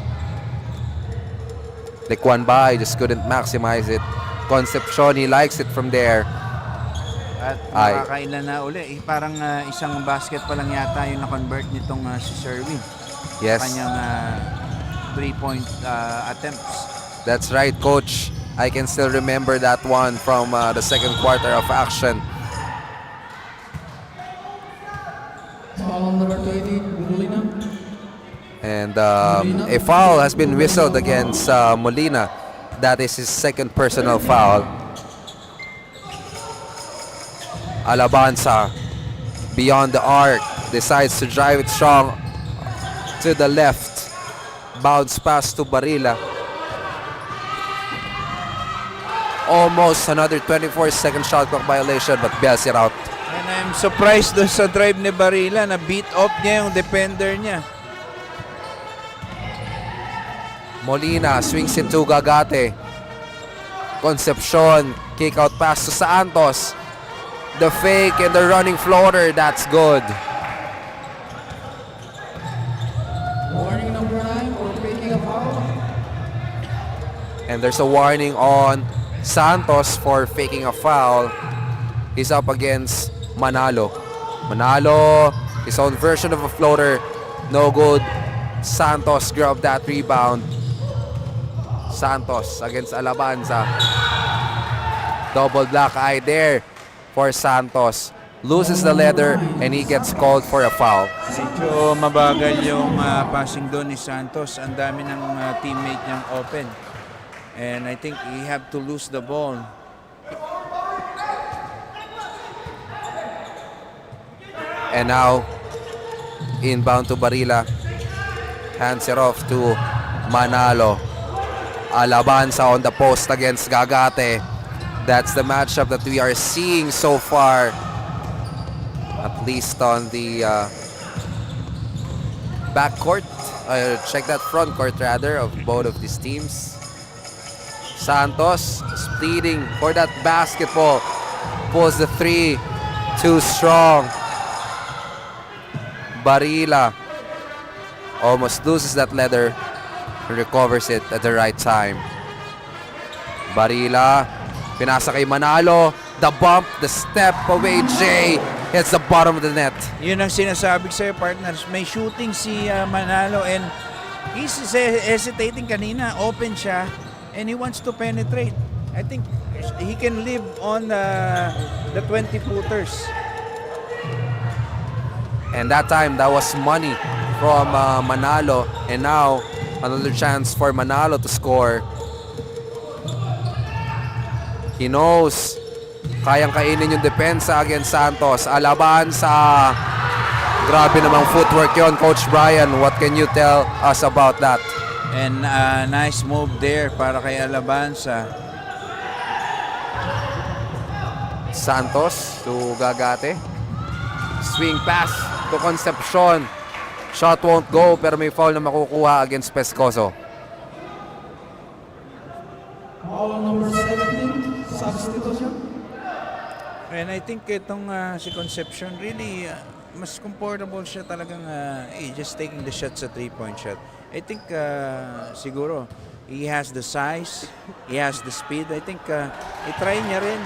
Likwaan Baay just couldn't maximize it. Concepcion, he likes it from there. At Ay. makakailan na uli. Parang isang basket pa lang yata yung na-convert nitong si Sherwin. Yes, Kanyang 3-point attempts. that's right, Coach. I can still remember that one from the second quarter of action. Foul number 20, Molina. And a foul has been whistled against Molina. That is his second personal foul. Alabanza beyond the arc, decides to drive it strong to the left. Bounce pass to Barilla. Almost another 24-second shot clock violation, but bails it out. And I'm surprised doon sa drive ni Barilla na beat off niya yung defender niya. Molina swings into Gagate. Concepcion, kick out pass to Santos. The fake and the running floater, that's good. Warning number 9 for taking a foul. And there's a warning on Santos for faking a foul. He's up against Manalo. Manalo, his own version of a floater, no good. Santos grabbed that rebound. Santos against Alabanza. Double black eye there for Santos. Loses the leather and he gets called for a foul. Medyo mabagal yung passing doon ni Santos. Ang dami ng teammate niyang open. And I think he have to lose the ball. And now, inbound to Barilla. Hands it off to Manalo. Alabanza on the post against Gagate. That's the matchup that we are seeing so far. At least on the backcourt. Check that front court rather of both of these teams. Santos pleading for that basketball. Pulls the three. Too strong. Barila almost loses that leather. Recovers it at the right time. Barila, pinasa kay Manalo. The bump, the step away, Jay. Hits the bottom of the net. Yun ang sinasabi sa'yo, partners. May shooting si Manalo and he's hesitating kanina. Open siya and he wants to penetrate. I think he can live on the 20-footers. And that time, that was money from Manalo. And now, another chance for Manalo to score. He knows kayang kainin yung depensa against Santos. Alabanza. Grabe namang footwork yon, Coach Brian. What can you tell us about that? And nice move there para kay Alabanza. Santos to Gagate. Swing pass to Concepcion. Shot won't go pero may foul na makukuha against Pescoso. All number 17, substitution. And I think itong si Concepcion really mas comfortable siya talagang just taking the shots sa 3-point shot. I think siguro he has the size, he has the speed. I think i-try niya rin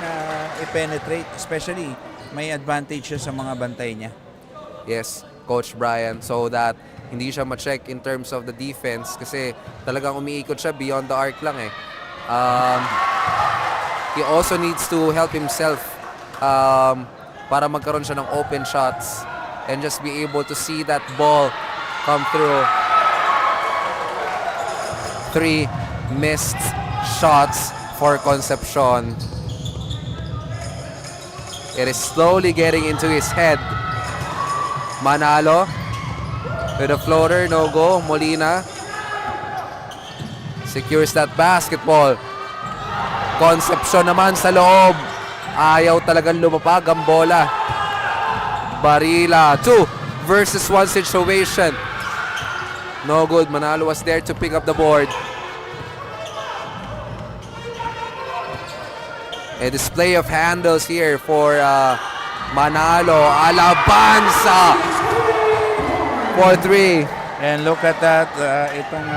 i-penetrate, especially may advantage siya sa mga bantay niya. Yes, Coach Brian, so that hindi siya ma-check in terms of the defense kasi talagang umiikot siya beyond the arc lang eh. He also needs to help himself para magkaroon siya ng open shots and just be able to see that ball come through. 3 missed shots for Concepcion. It is slowly getting into his head. Manalo with a floater, no go. Molina secures that basketball. Concepcion naman sa loob. Ayaw talagang lumapag ang bola. Barila, 2 versus 1 situation. No good. Manalo was there to pick up the board. A display of handles here for Manalo. Alabanza for 3. And look at that, itong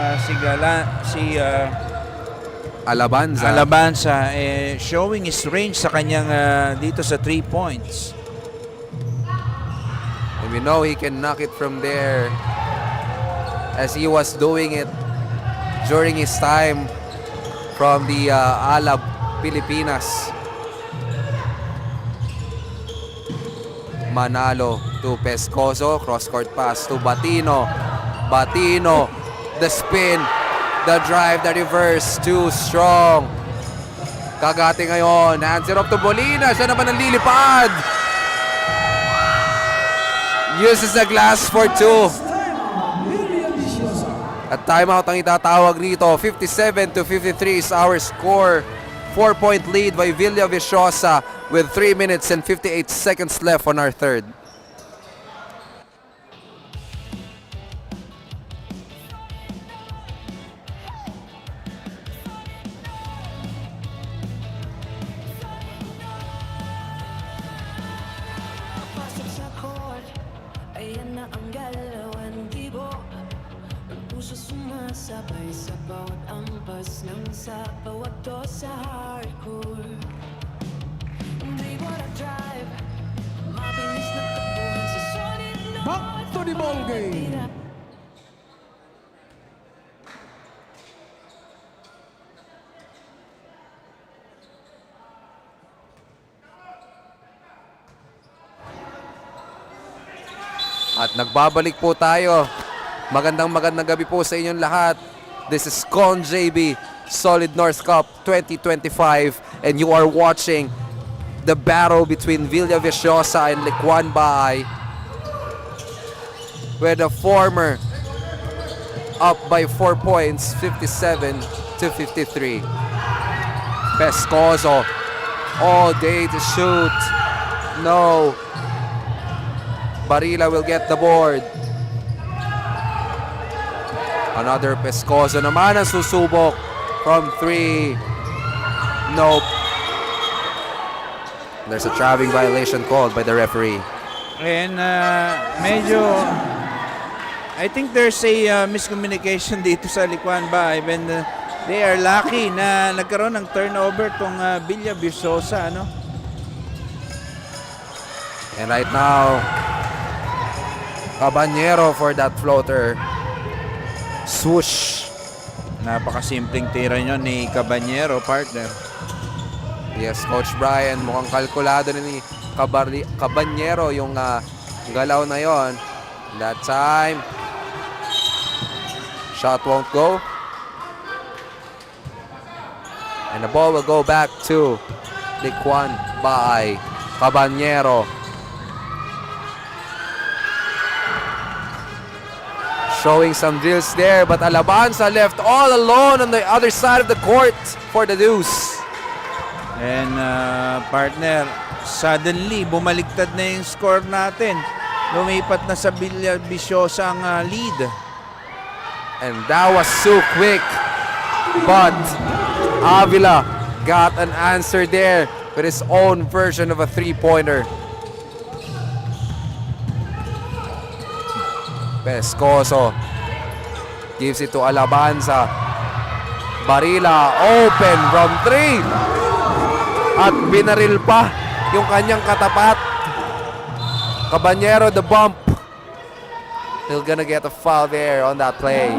Alabanza showing his range sa kanyang dito sa 3 points. And we know he can knock it from there as he was doing it during his time from the Alab, Pilipinas. Manalo to Pescoso, cross-court pass to Batino. Batino, the spin, the drive, the reverse, too strong. Gagate ngayon, hands it up to Molina, siya naman ang lilipad. Uses the glass for 2. At timeout ang itatawag rito. 57-53 is our score. 4-point lead by Villaviciosa with 3 minutes and 58 seconds left on our third. Pasok sa court, ayan na ang galawan tibo. Ang puso sumasabay sa bawat ampas ng sa bawat to sa hardcore. They wanna drive, mabilis na takbuhan sa solid north. Back to the ball game. At nagbabalik po tayo. Magandang gabi po sa inyong lahat. This is Con JB, Solid North Cup 2025, and you are watching the battle between Villaviciosa and Licuan Baay, where the former up by 4 points, 57 to 53. Pescozo all day to shoot. No. Barila will get the board. Another Pescozo naman ang susubok from 3. Nope. There's a traveling violation called by the referee. And medyo, I think there's a miscommunication dito sa Likuan ba. Even they are lucky na nagkaroon ng turnover tong Villa Visosa, ano? And right now, Caballero for that floater. Swoosh. Napakasimpleng tira nyo ni Caballero, partner. Yes, Coach Brian, mukhang kalkulado na ni Caballero yung galaw na yon. That time, shot won't go. And the ball will go back to Liquan by Caballero. Showing some drills there, but Alabanza left all alone on the other side of the court for the deuce. And partner, suddenly bumaliktad na yung score natin. Lumipat na sa Villa Visosa ang lead. And that was so quick. But Avila got an answer there with his own version of a three-pointer. Pescozo gives it to Alabanza. Barila open from 3. At binaril pa yung kanyang katapat. Caballero the bump. He's gonna get a foul there on that play.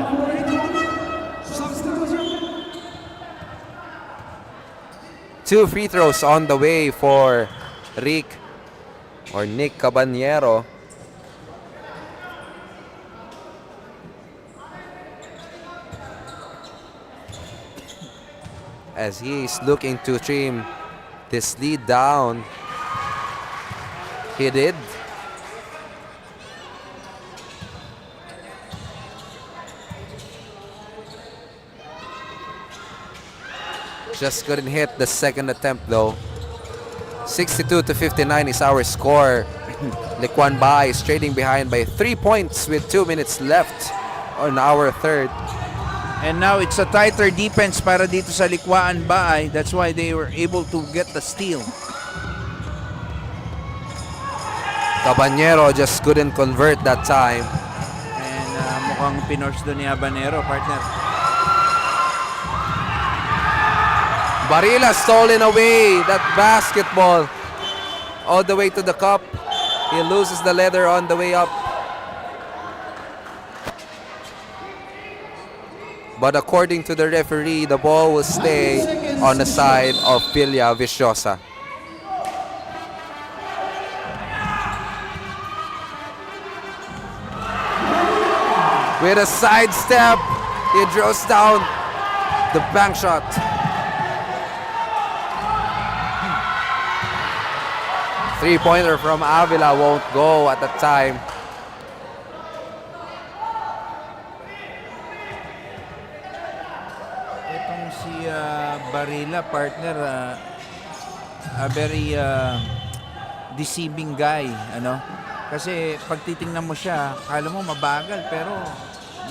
Two free throws on the way for Nick Caballero. As he is looking to trim this lead down. He did. Just couldn't hit the second attempt though. 62 to 59 is our score. Liquan Ba is trading behind by 3 points with 2 minutes left on our third. And now it's a tighter defense para dito sa Likwaan Baay. That's why they were able to get the steal. Caballero just couldn't convert that time. And mukhang pinors doon ni Habanero, partner. Barila stolen away that basketball all the way to the cup. He loses the leather on the way up. But according to the referee, the ball will stay on the side of Villa Visosa. With a sidestep, he draws down the bank shot. Three-pointer from Avila won't go at the time. Itong si Barila, partner, a very deceiving guy, ano? Kasi pag titingnan mo siya, kala mo mabagal pero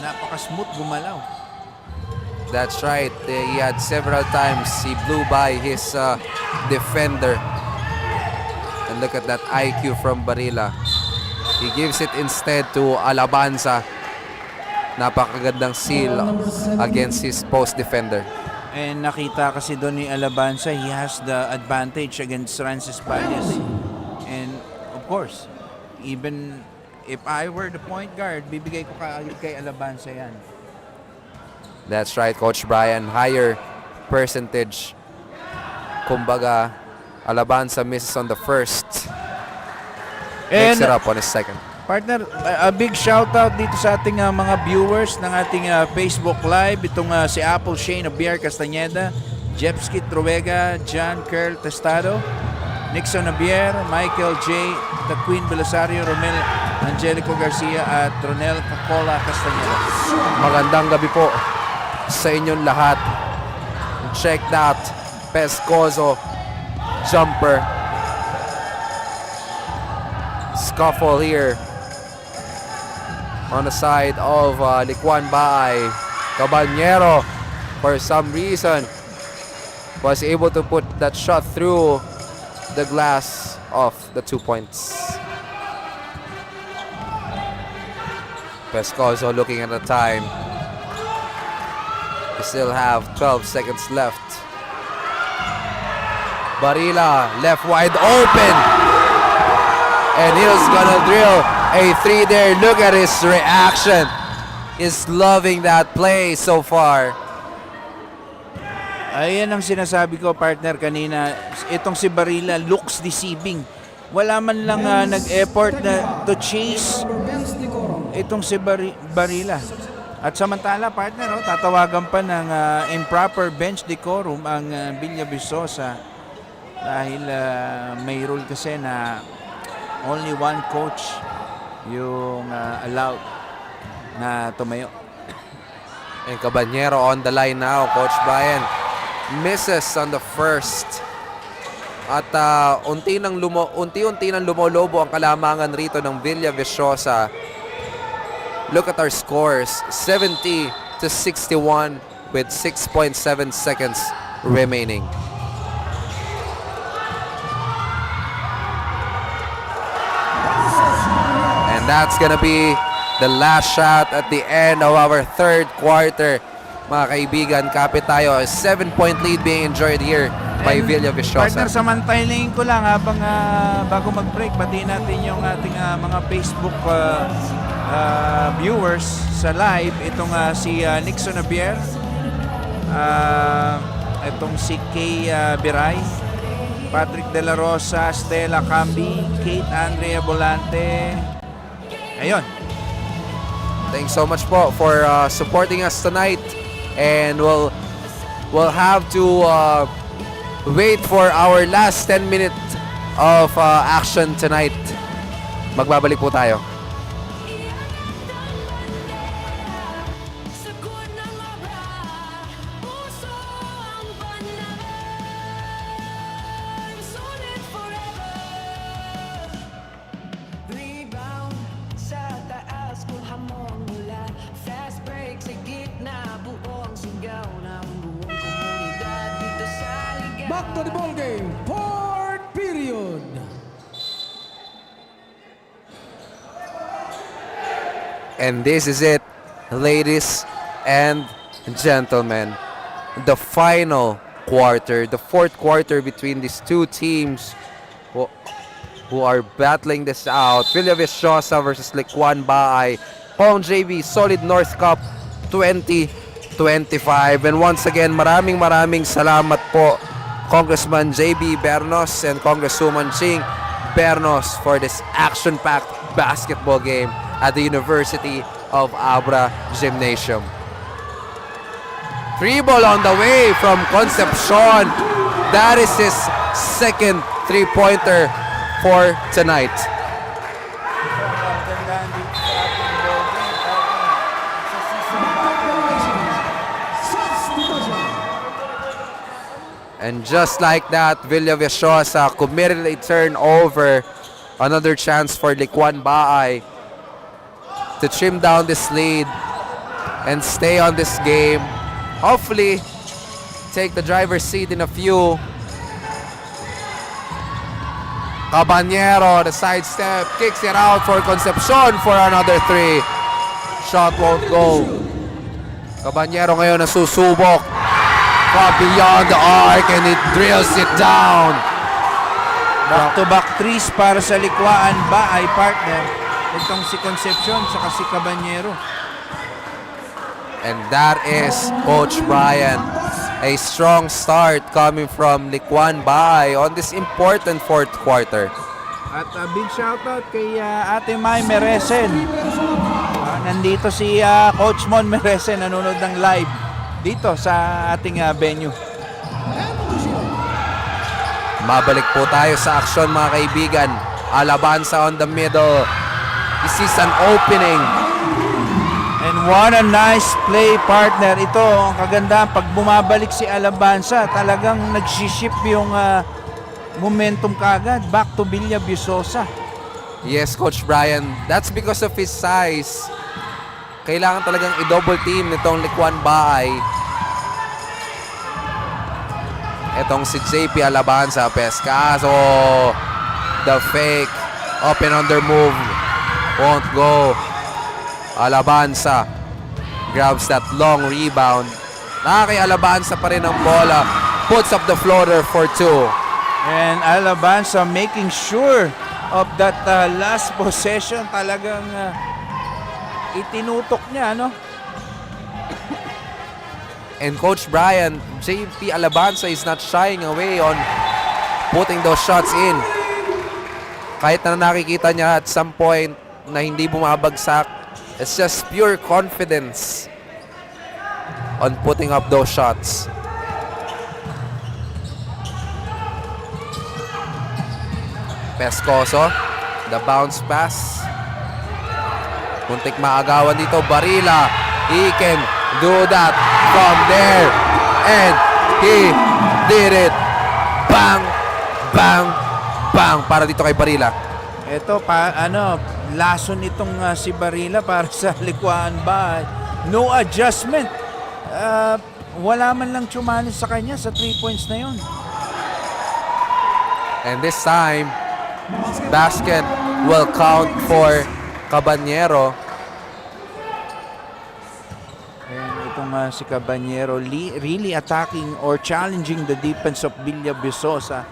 napaka-smooth gumalaw. That's right. He had several times he blew by his defender. And look at that IQ from Barila. He gives it instead to Alabanza. Napakagandang seal against his post defender. And nakita kasi doon ni Alabanza, he has the advantage against Francis Palles. And of course, even if I were the point guard, bibigay ko kay Alabanza yan. That's right, Coach Brian. Higher percentage. Kumbaga, Alabanza misses on the first. Makes it up on his second. Partner, a big shout out dito sa ating mga viewers ng ating Facebook Live. Itong si Apple Shane Obier Castañeda, Jepski Truega, John Curl Testado, Nixon Nabier, Michael J. Taquin Belisario, Romel Angelico Garcia at Ronel Cacola Castañeda. Magandang gabi po sa inyong lahat. Check that Pescozo jumper. Scuffle here on the side of Licuan Baay. Caballero, for some reason, was able to put that shot through the glass of the 2 points. Pescozo looking at the time. We still have 12 seconds left. Barila left wide open. And he's gonna drill a 3 there. Look at his reaction. He's loving that play so far. Ayan ang sinasabi ko, partner, kanina. Itong si Barila looks deceiving. Wala man lang nag-effort na to chase itong si Barila. At samantala, partner, tatawagan pa ng improper bench decorum ang Villa Viçosa dahil may rule kasi na only one coach yung allowed na tumayo. And Caballero on the line now, Coach Brian. Misses on the first. At unti-unti nang lumolobo ang kalamangan rito ng Villa Viçosa. Look at our scores, 70-61 with 6.7 seconds remaining. And that's gonna be the last shot at the end of our third quarter. Mga kaibigan, kapit tayo. A 7-point lead being enjoyed here by Villa Viçosa. Partner, samantayin ko lang habang bago mag-break, batiin natin yung ating mga Facebook viewers sa live. Itong si Nixon Nabier, itong si Kay Biray, Patrick De La Rosa, Stella Cambi, Kate Andrea Volante. Ayun. Thanks so much po for supporting us tonight. And we'll have to wait for our last 10 minutes of action tonight. Magbabalik po tayo. Sagot ng abra, puso ang panahon, sulit forever. Rebound sa taas kung hamon mula, fast break sa gitna, buong sigaw ng buong komunidad dito sa liga. Back to the ball game. Fourth period. And this is it, ladies and gentlemen. The final quarter, the fourth quarter between these two teams who are battling this out. Villa Viçosa versus Licuan Baay. Home JV Solid North Cup 2025. And once again, maraming salamat po Congressman JB Bernos and Congresswoman Ching Bernos for this action-packed basketball game at the University of Abra Gymnasium. 3 ball on the way from Concepcion. That is his second 3-pointer for tonight. And just like that, Villa Viçosa committed a turnover. Another chance for Licuan Baay to trim down this lead and stay on this game. Hopefully, take the driver's seat in a few. Caballero, the sidestep, kicks it out for Concepcion for another 3. Shot won't go. Caballero ngayon nasusubok. Beyond the arc and it drills it down. Back-to-back threes para sa Licuan Baay, partner. Itong si Concepcion saka si Caballero. And that is Coach Brian. A strong start coming from Licuan Baay on this important fourth quarter. At big shoutout kay Ate May Meresen. Nandito si Coach Mon Meresen, nanonood ng live dito sa ating venue. Mabalik po tayo sa aksyon mga kaibigan. Alabanza on the middle. This is an opening. And what a nice play, partner. Ito, ang kagandahan, pag bumabalik si Alabanza, talagang nagsiship yung momentum kagad back to Villa Viçosa. Yes, Coach Brian. That's because of his size. Kailangan talagang i-double team nitong Likwan Baay. Etong si JP Alabanza. Pescaso. The fake. Open under move. Won't go. Alabanza grabs that long rebound. Nakakay Alabanza pa rin ang bola. Puts up the floater for 2. And Alabanza making sure of that last possession. Talagang itinutok niya, no? And Coach Brian, JP Alabanza is not shying away on putting those shots in. Kahit na nakikita niya at some point na hindi bumabagsak, it's just pure confidence on putting up those shots. Pescoso, the bounce pass. Muntik maagawan dito, Barilla. He can do that from there. And he did it. Bang! Bang! Bang! Para dito kay Barilla. Ito, lason itong si Barilla para sa Likwan Baay. No adjustment. Wala man lang tumalis sa kanya sa 3 points na yun. And this time, basket will count for Cabanyero. And itong si Cabanyero really attacking or challenging the defense of Villa Viçosa.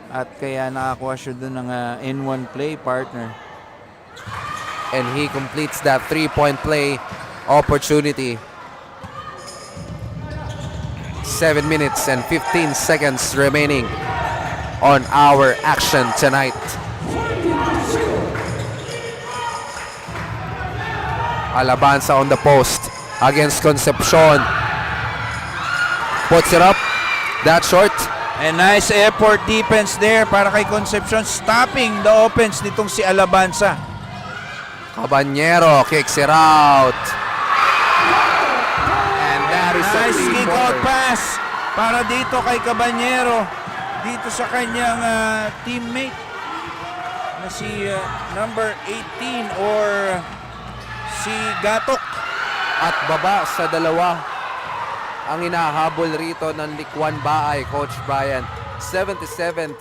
At kaya nakakuha siya doon ng N1 play, partner. And he completes that 3-point play opportunity. 7 minutes and 15 seconds remaining on our action tonight. Alabanza on the post against Concepcion. Puts it up. That short. And nice effort defense there para kay Concepcion, stopping the offense nitong si Alabanza. Cabanyero kicks it out. And that is a Nice kick out three-pointer. pass para dito kay Cabanyero, dito sa kanyang teammate na si number 18 or si Gatok. At baba sa dalawa ang hinahabol rito ng Likwan Baay, Coach Brian. 75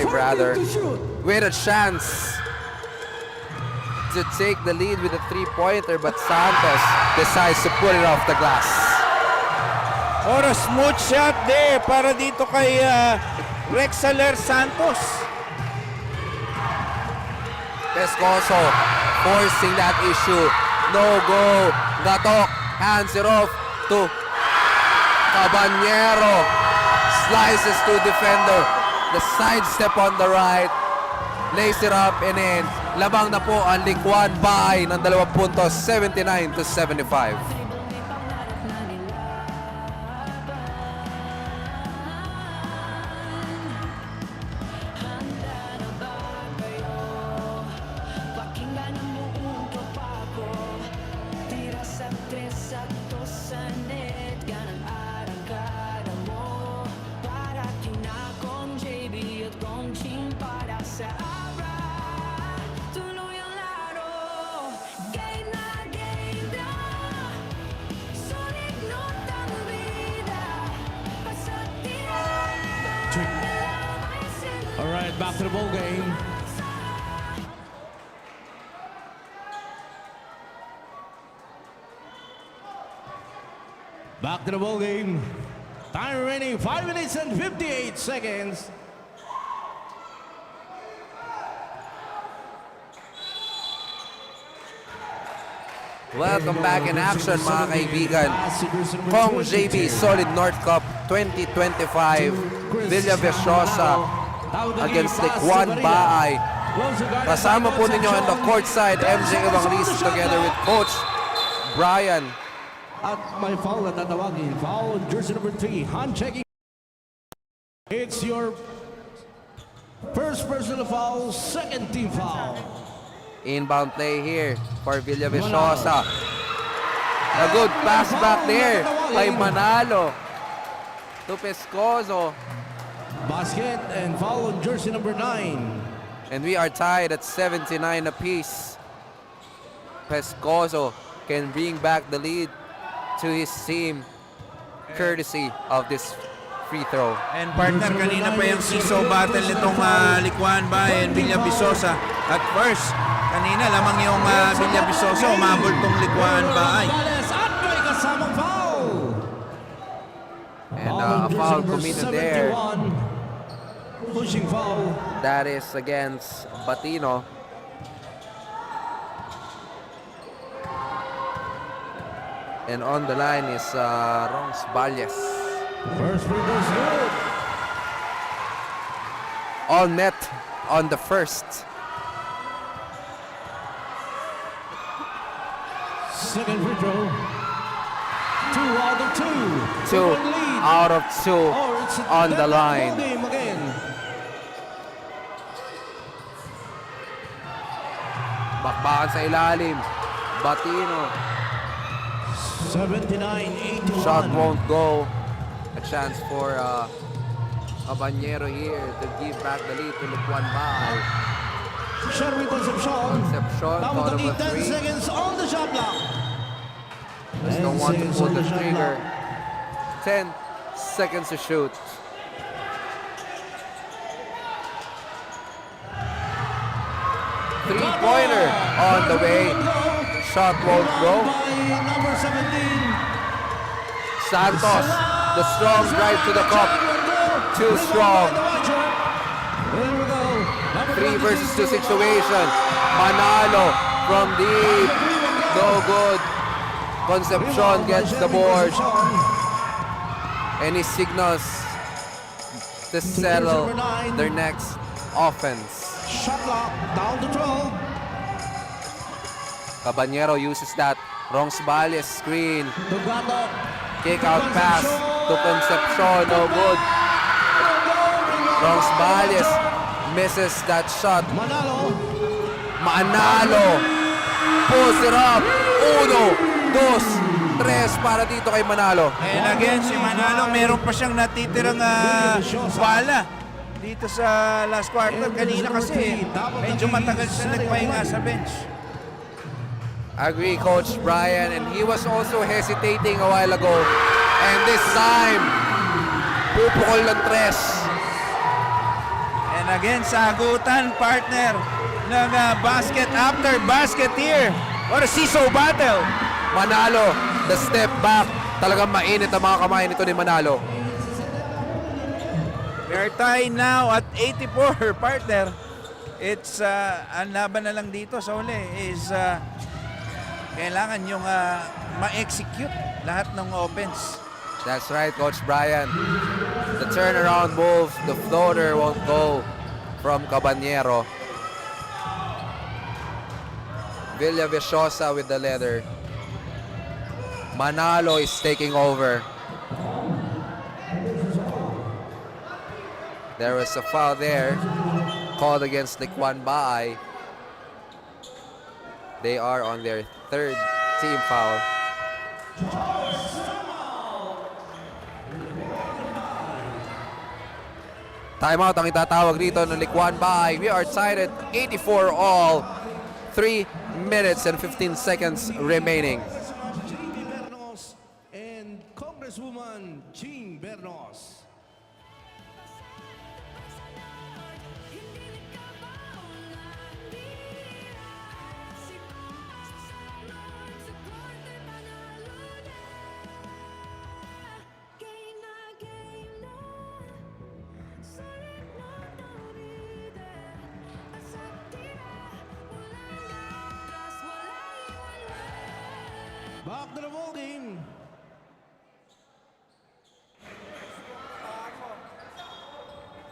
rather. With a chance to take the lead with a 3-pointer, but Santos decides to put it off the glass. Or a smooth shot there para dito kay Rexaler Santos. Pescoso forcing that issue. No go. Gatok hands it off to Cabanyero. Slices to defender. The sidestep on the right. Lays it up and in. Labang na po ang Likwan Baay ng 2 puntos. 79-75. Pakinggan mo ang tropa ko. Tira sa 3 sakto sa net. Ganang arangkada mo. Para kinakong JB at Gongching para sa ara. Tuloy ang laro. Game na. Sulit notang vida. Pasatiran. All right, back to the ball game. Back to the ball game. Time remaining 5 minutes and 58 seconds. Welcome back in action mga kaibigan. Kong JB Solid North Cup 2025 Villa Viçosa against Likwan Baay. Kasama po ninyo on the court side, MJ Evangelista together with Coach Brian. At may foul na tatawagin. Foul, jersey number 3, hand checking. It's your first personal foul, second team foul. Inbound play here for Villaviciosa. A good pass back there by Manalo to Pescozo. Basket and foul on jersey number 9. And we are tied at 79 apiece. Pescozo can bring back the lead to his team courtesy of this free throw. And partner, kanina pa yung seesaw battle nitong Likuan Bayan, Villaviciosa. At first, kanina lamang yung Villaviciosa, umabol tong Likuan Bayan. At may kasamang foul. And a foul committed there. Pushing foul. That is against Batino. And on the line is Rongs Valles. First free throw is good. All net on the first. Second free throw. 2 out of 2. 2 out of 2 It's a on the deadlock line. ball game again. Bakbakan sa ilalim. Batino. 79-81. Shot won't go. A chance for Caballero here to give back the lead to Likuan Bahay. Shot with Concepcion. Concepcion, Down thought to of a 10 three. seconds on the shot clock. Just don't 10 want to seconds pull on the shot trigger. clock. 10 seconds to shoot. Three-pointer on the way. Shot won't go. By number 17. Santos, the strong drive to the cup. Too strong. There we go. Number 3 versus 2 situation. Manalo from deep. No good. Concepcion gets the board. And he signals to settle their next offense. Shot clock down to 12. Caballero uses that. Rongs Valles screen. Tugato. Kick out pass to Concepcion. No good. Rongs Valles misses that shot. Manalo. Manalo pulls it up. 1, 2, 3 para dito kay Manalo. And again, si Manalo, meron pa siyang natitirang bala dito sa last quarter. Kanina kasi, medyo matagal siya nagpahinga sa bench. Agree, Coach Brian, and he was also hesitating a while ago. And this time, pupukol ng 3. And again, sagutan, partner, ng basket after basket here. What a seesaw battle. Manalo, the step back. Talagang mainit ang mga kamay nito ni Manalo. We are tied now at 84, partner. It's, ang laban na lang dito sa uli is kailangan yung ma-execute lahat ng offense. That's right, Coach Brian. The turnaround move, the floater won't go from Caballero. Villaviciosa with the leather. Manalo is taking over. There was a foul there called against Likuan Baay. They are on their 3rd team foul. Timeout ang itatawag dito ng Likuan Baay. We are tied at 84 all. 3 minutes and 15 seconds remaining. Bernos and Congresswoman Jean Bernos. Back to the ball game.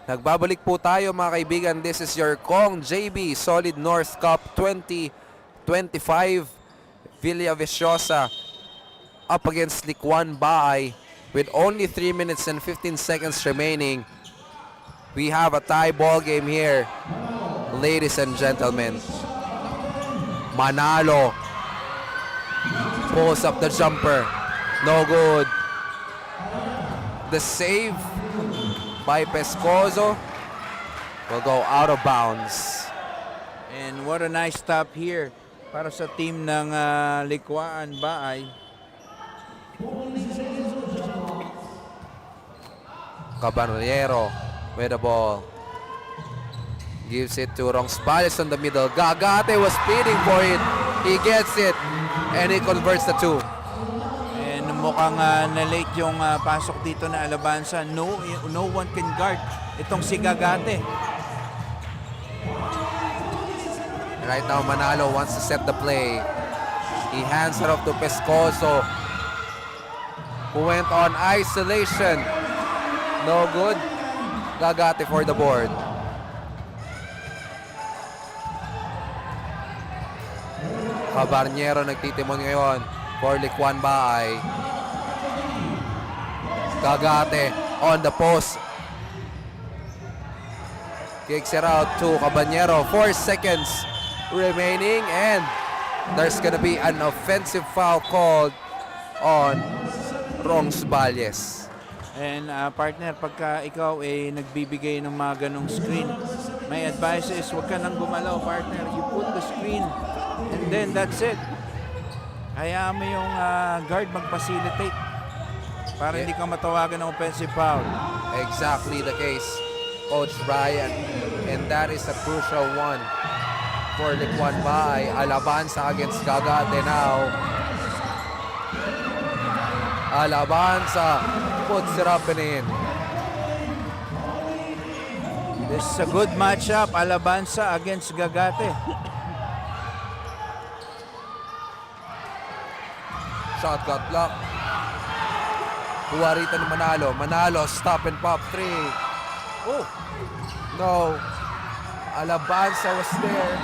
Nagbabalik po tayo mga kaibigan. This is your Kong JB Solid North Cup 2025. Villaviciosa up against Likuan Baay with only 3 minutes and 15 seconds remaining. We have a tie ball game here, ladies and gentlemen. Manalo pulls up the jumper. No good. The save by Pescozo will go out of bounds. And what a nice stop here para sa team ng Likwaan Baay. Caballero with the ball. Gives it to Rongspalis on the middle. Gagate was speeding for it. He gets it. And he converts the two. And mukhang na-late yung pasok dito na Alabanza. No one can guard itong si Gagate. Right now, Manalo wants to set the play. He hands it off to Pescozo, who went on isolation. No good. Gagate for the board. Caballero nagtitimon ngayon for Likwaan Baay. Gagate on the post. Kicks it out to Caballero. 4 seconds remaining, and there's gonna be an offensive foul called on Rongspalis. And partner, pagka ikaw ay nagbibigay ng mga ganong screen, my advice is huwag ka nang gumalaw, partner. You put the screen and then that's it. Hayaan mo yung guard mag-facilitate para hindi ka matawagan ng offensive foul. Exactly the case, Coach Brian. And that is a crucial one for Likwaan Baay. Alabanza against Gagate now. Alabanza puts it up and in. This is a good matchup, Alabanza against Gagate. Shot got blocked. Huwarita ni Manalo. Manalo, stop and pop 3. Oh, no. Alabanza was there.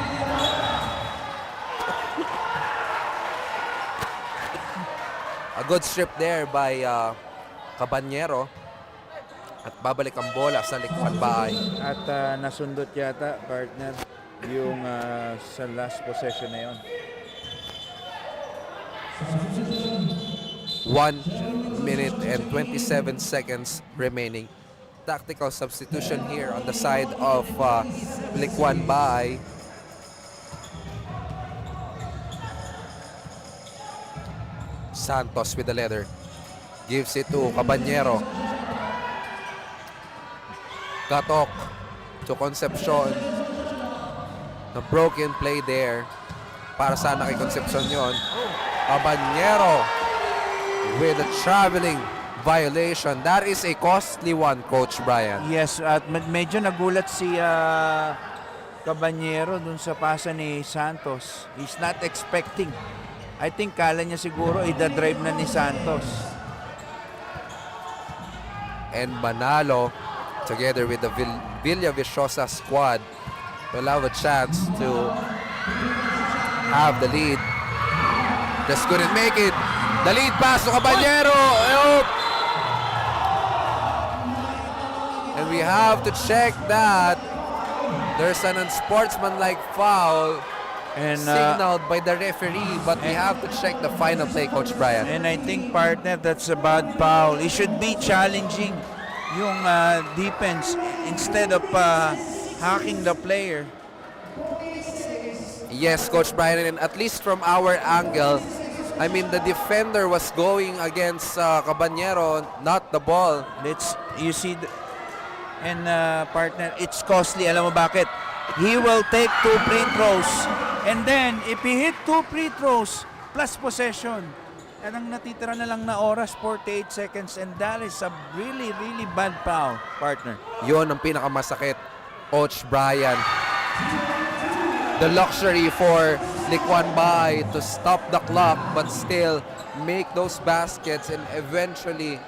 A good strip there by Caballero. At babalik ang bola sa Likwaan Baay. At nasundot yata, partner, yung sa last possession na yun. 1 minute and 27 seconds remaining. Tactical substitution here on the side of Likwaan Baay. Santos with the leather. Gives it to Caballero. Katok to Concepcion. The broken play there. Para sana kay Concepcion yon. Caballero with a traveling violation. That is a costly one, Coach Brian. Yes, at medyo nagulat si Caballero dun sa pasa ni Santos. He's not expecting. I think kala niya siguro ida-drive na ni Santos. And Manalo, together with the Villaviciosa squad, will have a chance to have the lead. Just couldn't make it. The lead pass to Caballero. And we have to check that there's an unsportsmanlike foul And signaled by the referee, but we have to check the final play, Coach Brian. And I think, partner, that's a bad foul. He should be challenging yung defense instead of hacking the player. Yes, Coach Brian, and at least from our angle, I mean, the defender was going against Caballero, not the ball. You see, partner, it's costly. Alam mo bakit? He will take 2 free throws. And then, if he hit 2 free throws plus possession, and ang natitira na lang na oras, 48 seconds, and that is a really, really bad foul, partner. Yun ang pinakamasakit, Coach Brian. The luxury for Likwaan Baay to stop the clock but still make those baskets, and eventually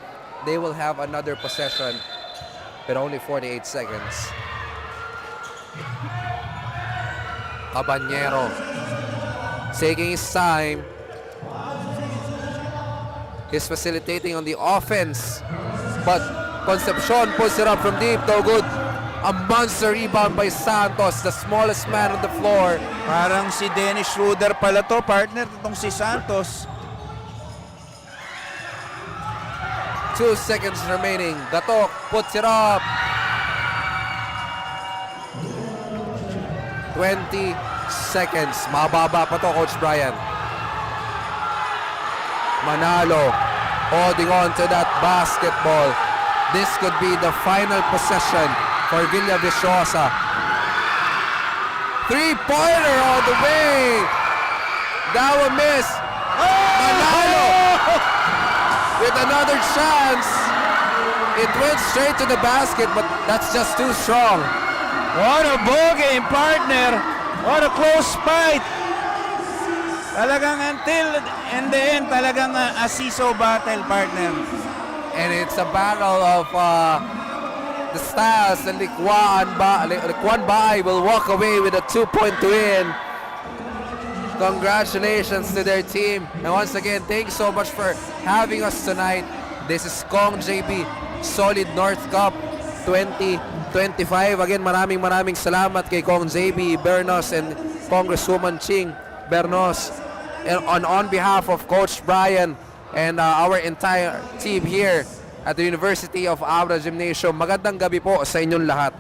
they will have another possession, but only 48 seconds. Caballero taking his time. He's facilitating on the offense, but Concepcion pulls it up from deep. No good. A monster rebound by Santos, the smallest man on the floor. Parang si Dennis Schroeder pala to, partner, itong si Santos. 2 seconds remaining. Gatok puts it up. 20 seconds. Mababa pa to, Coach Brian. Manalo holding on to that basketball. This could be the final possession for Villaviciosa. Three-pointer all the way. That will miss. Manalo with another chance. It went straight to the basket, but that's just too strong. What a ball game, partner. What a close fight. Talagang until in the end, talagang a seesaw battle, partner. And it's a battle of the styles. And Liquan Baay will walk away with a 2-point win. Congratulations to their team. And once again, thanks so much for having us tonight. This is Kong JB Solid North Cup 2025. Again, maraming salamat kay Kong JB Bernos and Congresswoman Ching Bernos. And on behalf of Coach Brian and our entire team here at the University of Abra Gymnasium, magandang gabi po sa inyong lahat.